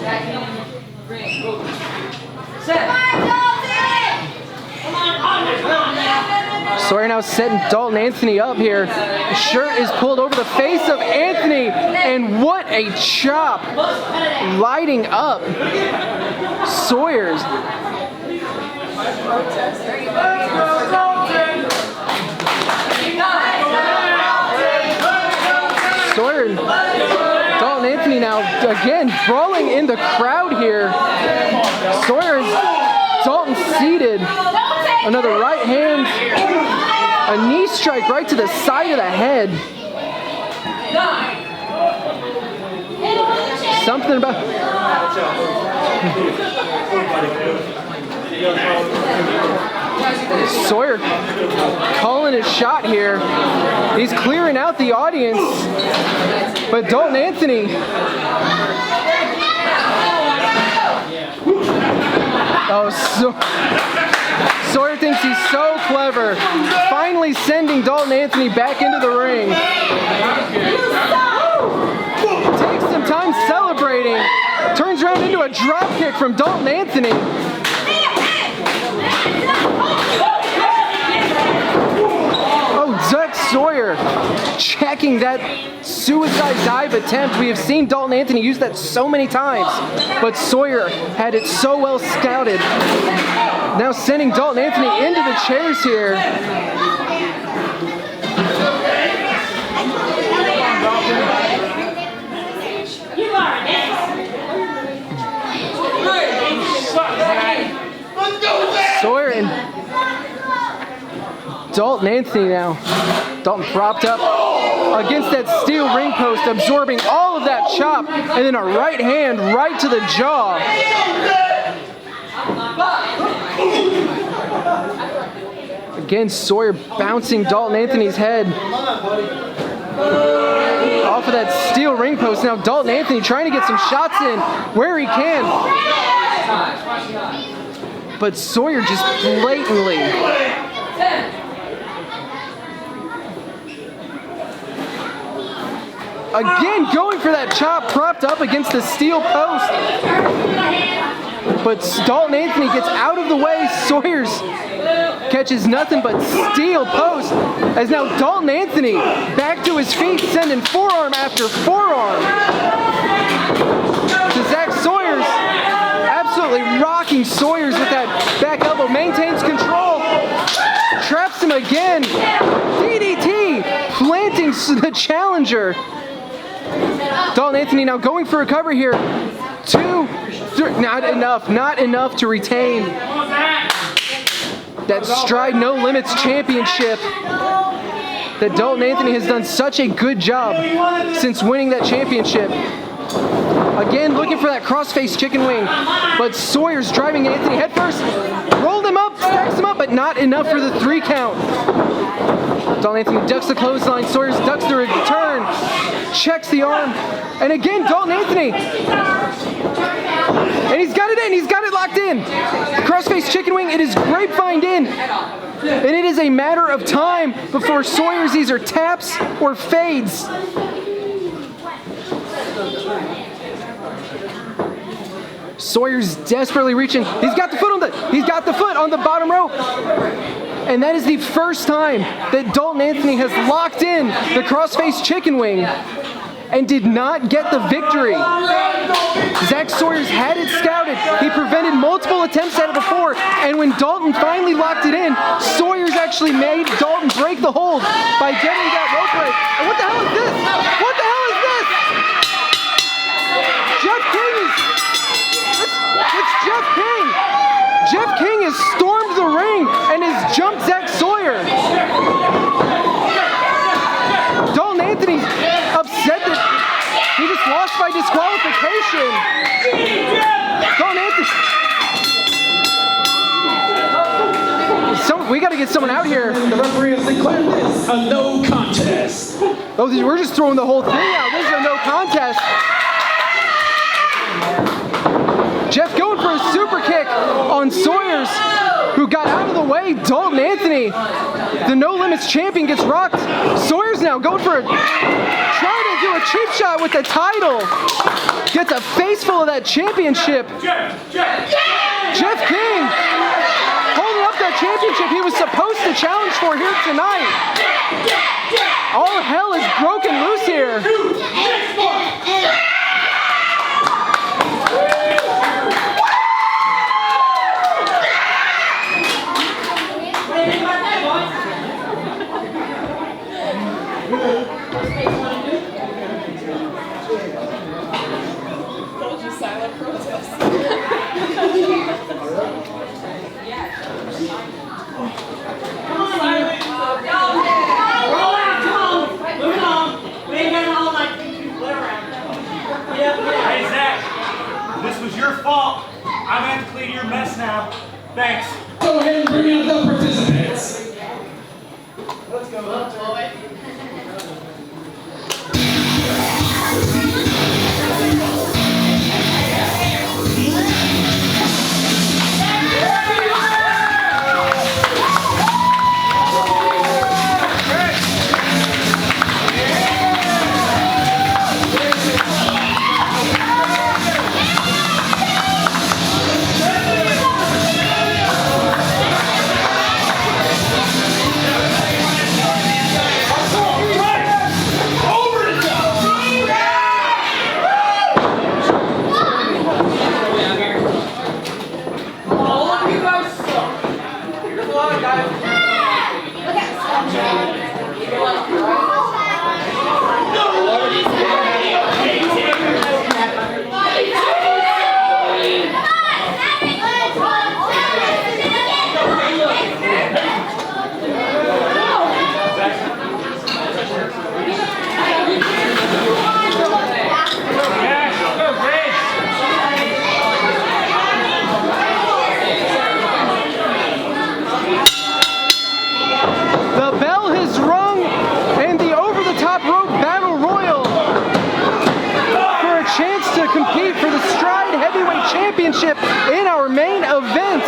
Sawyer now setting Dalton Anthony up here. The shirt is pulled over the face of Anthony, and what a chop! Lighting up Sawyer's. Sawyer and Dalton Anthony now again brawling in the crowd here. Sawyer's Dalton seated. Another right hand, a knee strike right to the side of the head. Something about Sawyer calling his shot here. He's clearing out the audience, but Dalton Anthony. Sawyer thinks he's so clever, finally sending Dalton Anthony back into the ring. Takes some time celebrating, turns around into a drop kick from Dalton Anthony. Oh, Zach Sawyer checking that suicide dive attempt. We have seen Dalton Anthony use that so many times, but Sawyer had it so well scouted. Now sending Dalton Anthony into the chairs here. Sawyer and Dalton Anthony now. Dalton propped up against that steel ring post, absorbing all of that chop, and then a right hand right to the jaw. Again, Sawyer bouncing Dalton Anthony's head off of that steel ring post. Now Dalton Anthony trying to get some shots in where he can. But Sawyer just blatantly. Again, going for that chop, propped up against the steel post. But Dalton Anthony gets out of the way. Sawyer's catches nothing but steel post. As now Dalton Anthony back to his feet, sending forearm after forearm. To Zach Sawyers, absolutely rocking Sawyers with that back elbow. Maintains control. Traps him again. DDT, planting the challenger. Dalton Anthony now going for a cover here. 2, 3, not enough to retain that Stride No Limits Championship that Dalton Anthony has done such a good job since winning that championship. Again, looking for that crossface chicken wing, but Sawyer's driving Anthony headfirst. Rolled him up, stacks him up, but not enough for the 3 count. Dalton Anthony ducks the clothesline. Sawyer's ducks the return, checks the arm, and again, Dalton Anthony. And he's got it in, he's got it locked in. Crossface chicken wing, it is grapevine in. And it is a matter of time before Sawyer's either taps or fades. Sawyer's desperately reaching. He's got the foot on the bottom rope. And that is the first time that Dalton Anthony has locked in the crossface chicken wing and did not get the victory. Zach Sawyer's had it scouted. He prevented multiple attempts at it before, and when Dalton finally locked it in, Sawyer's actually made Dalton break the hold by getting that rope break. And what the hell is this? What the hell is this? Jeff King is... It's Jeff King. Jeff King has stormed the ring and has jumped Zach Sawyer. Dalton Anthony upset that he just lost by disqualification. Dalton Anthony. We got to get someone out here. The referee has declared this a no contest. Oh, we're just throwing the whole thing out. This is a no contest. Jeff going for a super kick on Sawyer's, who got out of the way. Dalton Anthony, the No Limits champion, gets rocked. Sawyer's now going for trying to do a cheap shot with the title. Gets a face full of that championship. Jeff King holding up that championship he was supposed to challenge for here tonight. All hell is broken loose here. Hey, Zach, this was your fault. I'm going to have to clean your mess now. Thanks. Go ahead and bring out the participants. Let's go, boy. Championship in our main event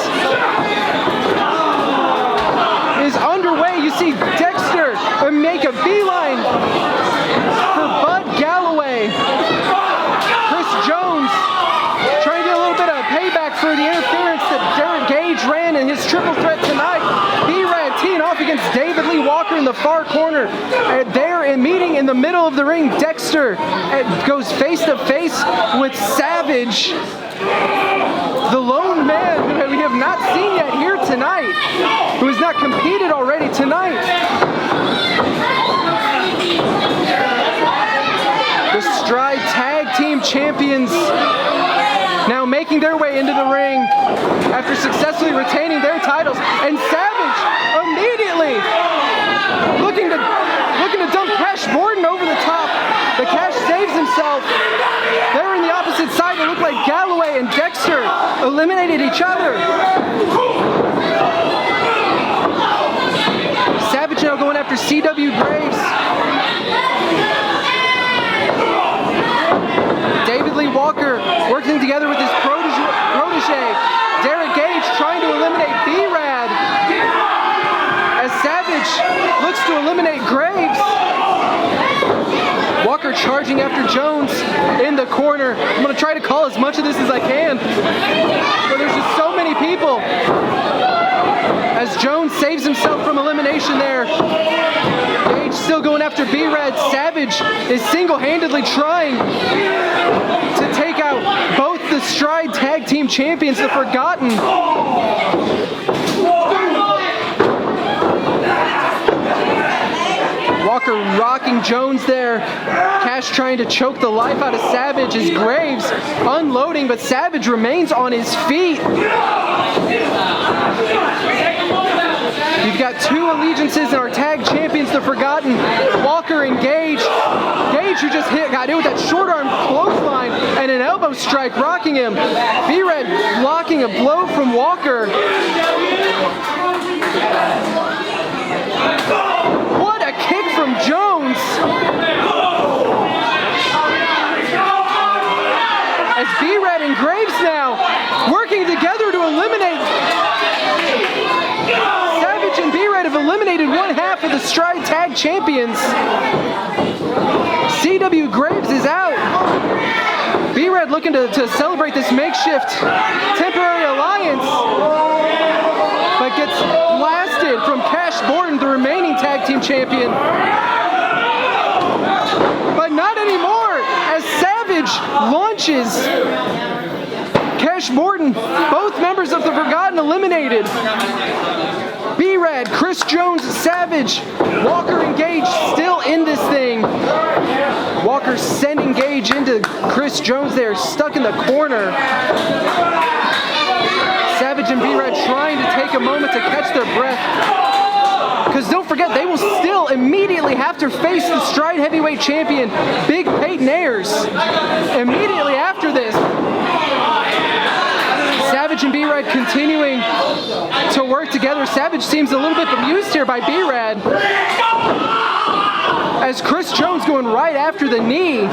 is underway. You see Dexter make a beeline for Bud Galloway. Chris Jones trying to get a little bit of payback for the interference that Derek Gage ran in his triple threat tonight. B-Rad teeing off against David Lee Walker in the far corner. There in meeting in the middle of the ring, Dexter goes face to face with Savage, the lone man who we have not seen yet here tonight, who has not competed already tonight. The Stride Tag Team Champions now making their way into the ring after successfully retaining their titles. And Savage immediately looking to dump Cash Borden over the top. The Cash saves himself. They're in the opposite side. It looked like Galloway and Dexter eliminated each other. Savage now going after C.W. Graves. David Lee Walker working together with his protege, Derek Gage, trying to eliminate B-Rad. As Savage looks to eliminate Graves. Walker charging after Jones in the corner. I'm going to try to call as much of this as I can, but there's just so many people. As Jones saves himself from elimination there. Gage still going after B-Rad. Savage is single-handedly trying to take out both the Stride Tag Team Champions, the Forgotten. Walker rocking Jones there. Cash trying to choke the life out of Savage as Graves unloading, but Savage remains on his feet. We've got two allegiances in our tag champions, the Forgotten, Walker and Gage. Gage, who just got hit with that short arm clothesline and an elbow strike, rocking him. B-Red blocking a blow from Walker. What a kick from Jones! As B-Red and Graves now working together to eliminate. Savage and B-Red have eliminated one half of the Stride Tag Champions. C.W. Graves is out. B-Red looking to celebrate this makeshift temporary alliance, but gets blasted from Cash Borden, the remaining tag team champion. But not anymore, as Savage launches Cash Borden, both members of the Forgotten eliminated. B-Rad, Chris Jones, Savage, Walker and Gage still in this thing. Walker sending Gage into Chris Jones there, stuck in the corner. Savage and B-Rad trying to take a moment to catch their breath. Because don't forget, they will still immediately have to face the Stride Heavyweight Champion, Big Peyton Ayers, immediately after this. Savage and B-Rad continuing to work together. Savage seems a little bit bemused here by B-Rad. As Chris Jones going right after the knee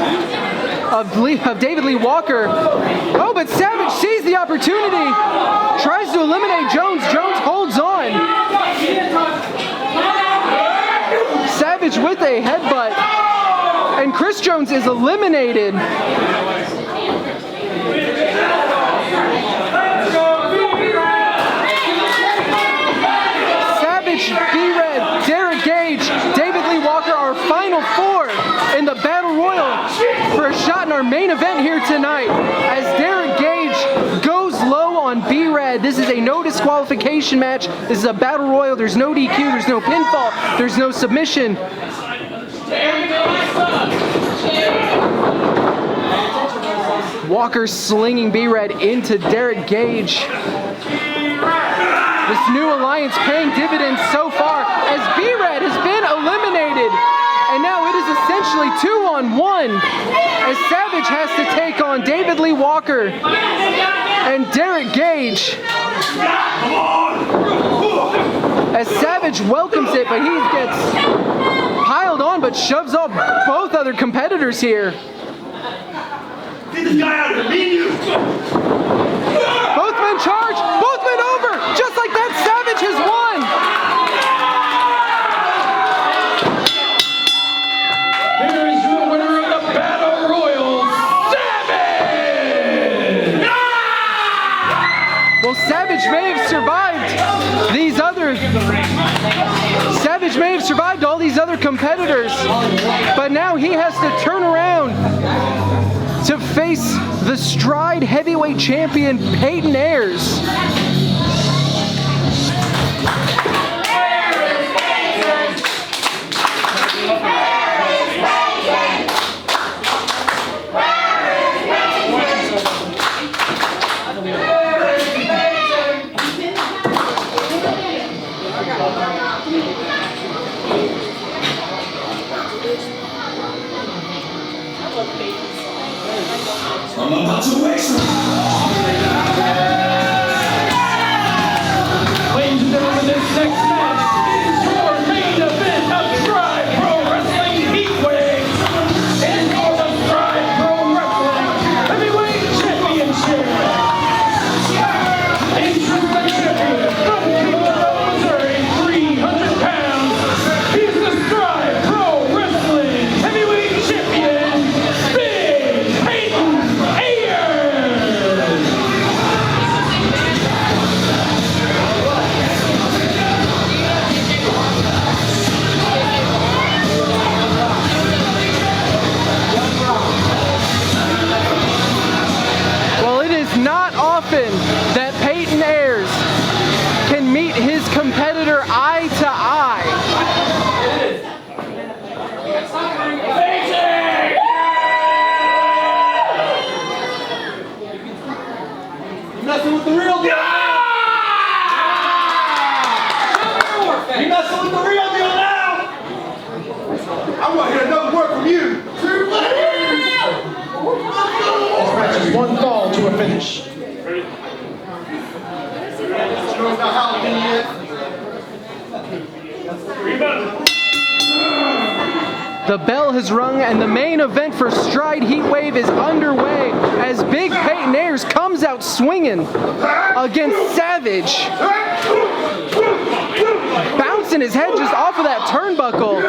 of David Lee Walker. Oh, but Savage sees the opportunity. Tries to eliminate Jones. Jones holds on. Savage with a headbutt. And Chris Jones is eliminated. Savage, B-Red, Derek Gage, David Lee Walker, our final four in the Battle Royal for a shot in our main event here tonight. As Derek Gage goes low on B-Red. This is a no disqualification match. This is a Battle Royal. There's no DQ, there's no pinfall, there's no submission. Walker slinging B-Red into Derek Gage. This new alliance paying dividends so far as B-Red has been eliminated. And now it is essentially 2-on-1 as Savage has to take on David Lee Walker and Derek Gage. As Savage welcomes it, but he gets piled on but shoves off both other competitors here. Get this guy out of here, me and you! Both men charge, both men over, just like that, Savage has won! Here is your winner of the Battle Royal, Savage! Well, Savage may have survived these other... Savage may have survived all these other competitors, but now he has to turn around to face the Stride Heavyweight Champion, Peyton Ayers. I love Peyton. The bell has rung and the main event for Stride Heatwave is underway as Big Peyton Ayers comes out swinging against Savage. Bouncing his head just off of that turnbuckle.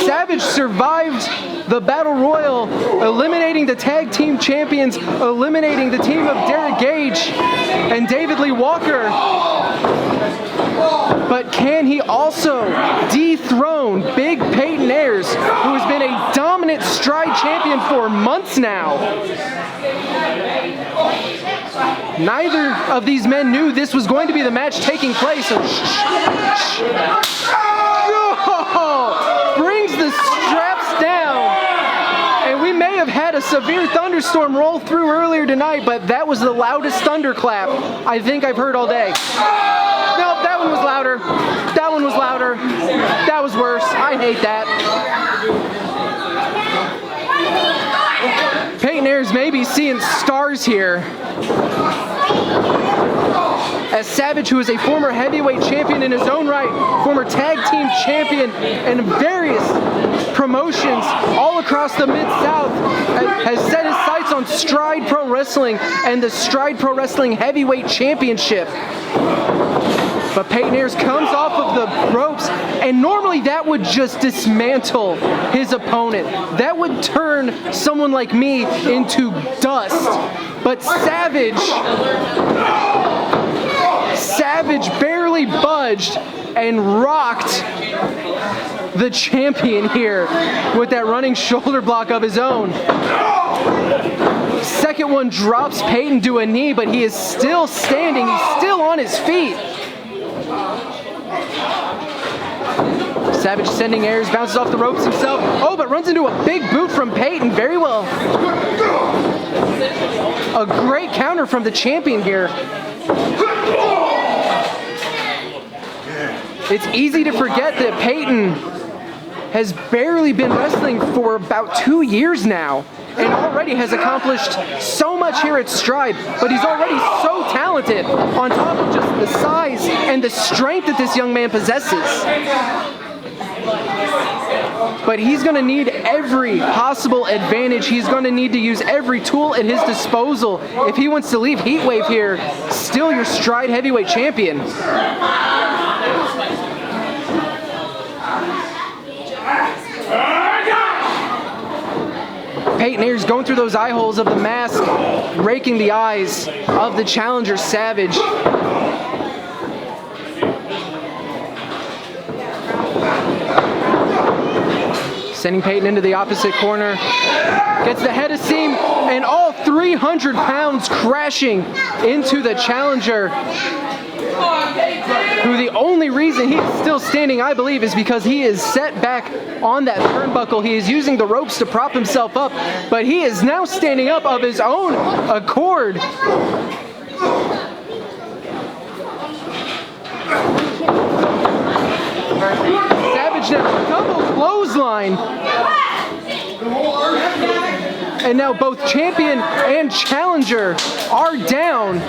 Savage survived the Battle Royal, eliminating the tag team champions, eliminating the team of Derek Gage and David Lee Walker. But can he also dethrone Big Peyton Ayers, who has been a dominant Stride champion for months now? Neither of these men knew this was going to be the match taking place. So brings the straps down. And we may have had a severe thunderstorm roll through earlier tonight, but that was the loudest thunderclap I think I've heard all day. Nope, that one was louder. That one was louder. That was worse. I hate that. Peyton Ayers may be seeing stars here, as Savage, who is a former heavyweight champion in his own right, former tag team champion in various promotions all across the Mid-South, has set his sights on Stride Pro Wrestling and the Stride Pro Wrestling Heavyweight Championship. But Peyton Ayers comes off of the ropes, and normally that would just dismantle his opponent. That would turn someone like me into dust. But Savage barely budged and rocked the champion here with that running shoulder block of his own. Second one drops Peyton to a knee, but he is still standing. He's still on his feet. Savage sending Ayers, bounces off the ropes himself. Oh, but runs into a big boot from Peyton. Very well. A great counter from the champion here. It's easy to forget that Peyton has barely been wrestling for about 2 years now, and already has accomplished so much here at Stride, but he's already so talented on top of just the size and the strength that this young man possesses. But he's going to need every possible advantage. He's going to need to use every tool at his disposal if he wants to leave Heatwave here still your Stride Heavyweight Champion. Peyton Ayers going through those eye holes of the mask, raking the eyes of the challenger Savage. Sending Peyton into the opposite corner. Gets the head of steam, and all 300 pounds crashing into the challenger, who the only reason he's still standing, I believe, is because he is set back on that turnbuckle. He is using the ropes to prop himself up, but he is now standing up of his own accord. Savage now, double clothesline. And now both champion and challenger are down.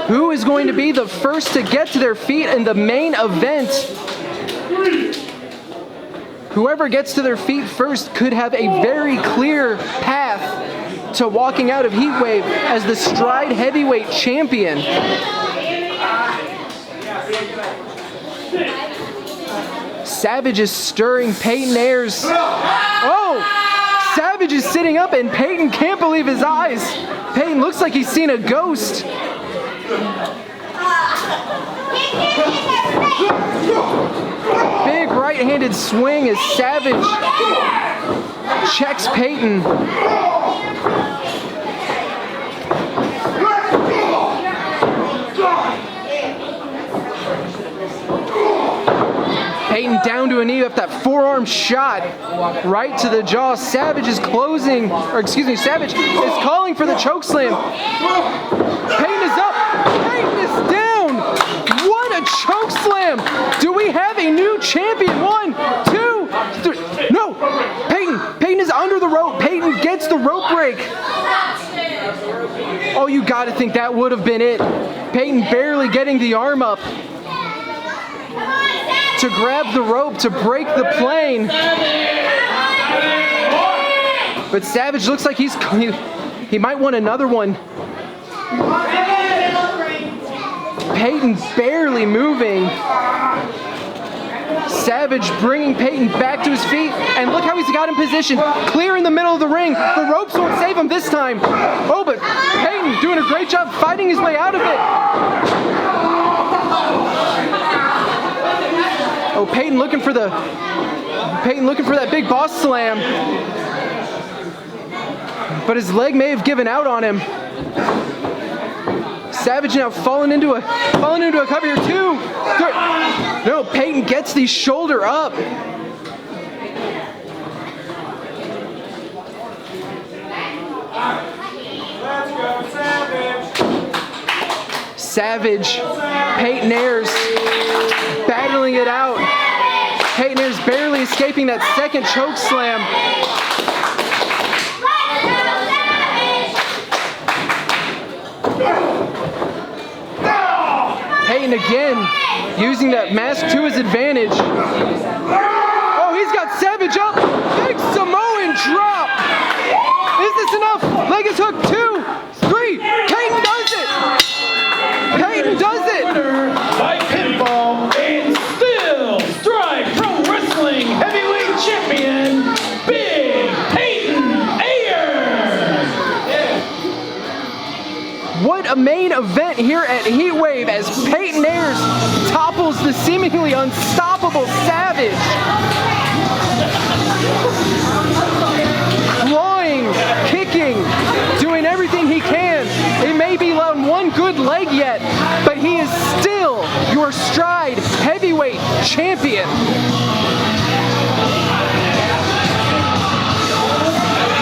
Who is going to be the first to get to their feet in the main event? Whoever gets to their feet first could have a very clear path to walking out of Heatwave as the Stride Heavyweight Champion. Savage is stirring Peyton Ayers. Oh! Savage is sitting up and Peyton can't believe his eyes. Peyton looks like he's seen a ghost. Big right-handed swing as Savage checks Peyton. Peyton down to a knee with that forearm shot right to the jaw. Savage is Savage is calling for the chokeslam. Peyton is up. Peyton is down. What a chokeslam. Do we have a new champion? 1, 2, 3. No. Peyton is under the rope. Peyton gets the rope break. Oh, you gotta think that would have been it. Peyton barely getting the arm up to grab the rope to break the plane. But Savage looks like he might want another one. Peyton barely moving. Savage bringing Peyton back to his feet, and look how he's got in position, clear in the middle of the ring. The ropes won't save him this time. Oh, but Peyton doing a great job fighting his way out of it. Oh, Peyton looking for that big boss slam, but his leg may have given out on him. Savage now falling into a cover here. 2, 3. No, Peyton gets the shoulder up. Let's go, Savage. Savage, Peyton Ayers battling it out. Peyton Ayers barely escaping that second choke slam. Peyton again using that mask to his advantage. Oh, he's got Savage up. Big Samoan drop. Is this enough? Leg is hooked. 2, 3. Peyton does it. Peyton does it. By pinfall and still Stride Pro Wrestling Heavyweight Champion, Big Peyton Ayers. What a main event here at Heatwave as Peyton Ayers topples the seemingly unstoppable Savage. Clawing, kicking, doing everything he can. He may be on one good leg yet, but he is still your Stride Heavyweight Champion.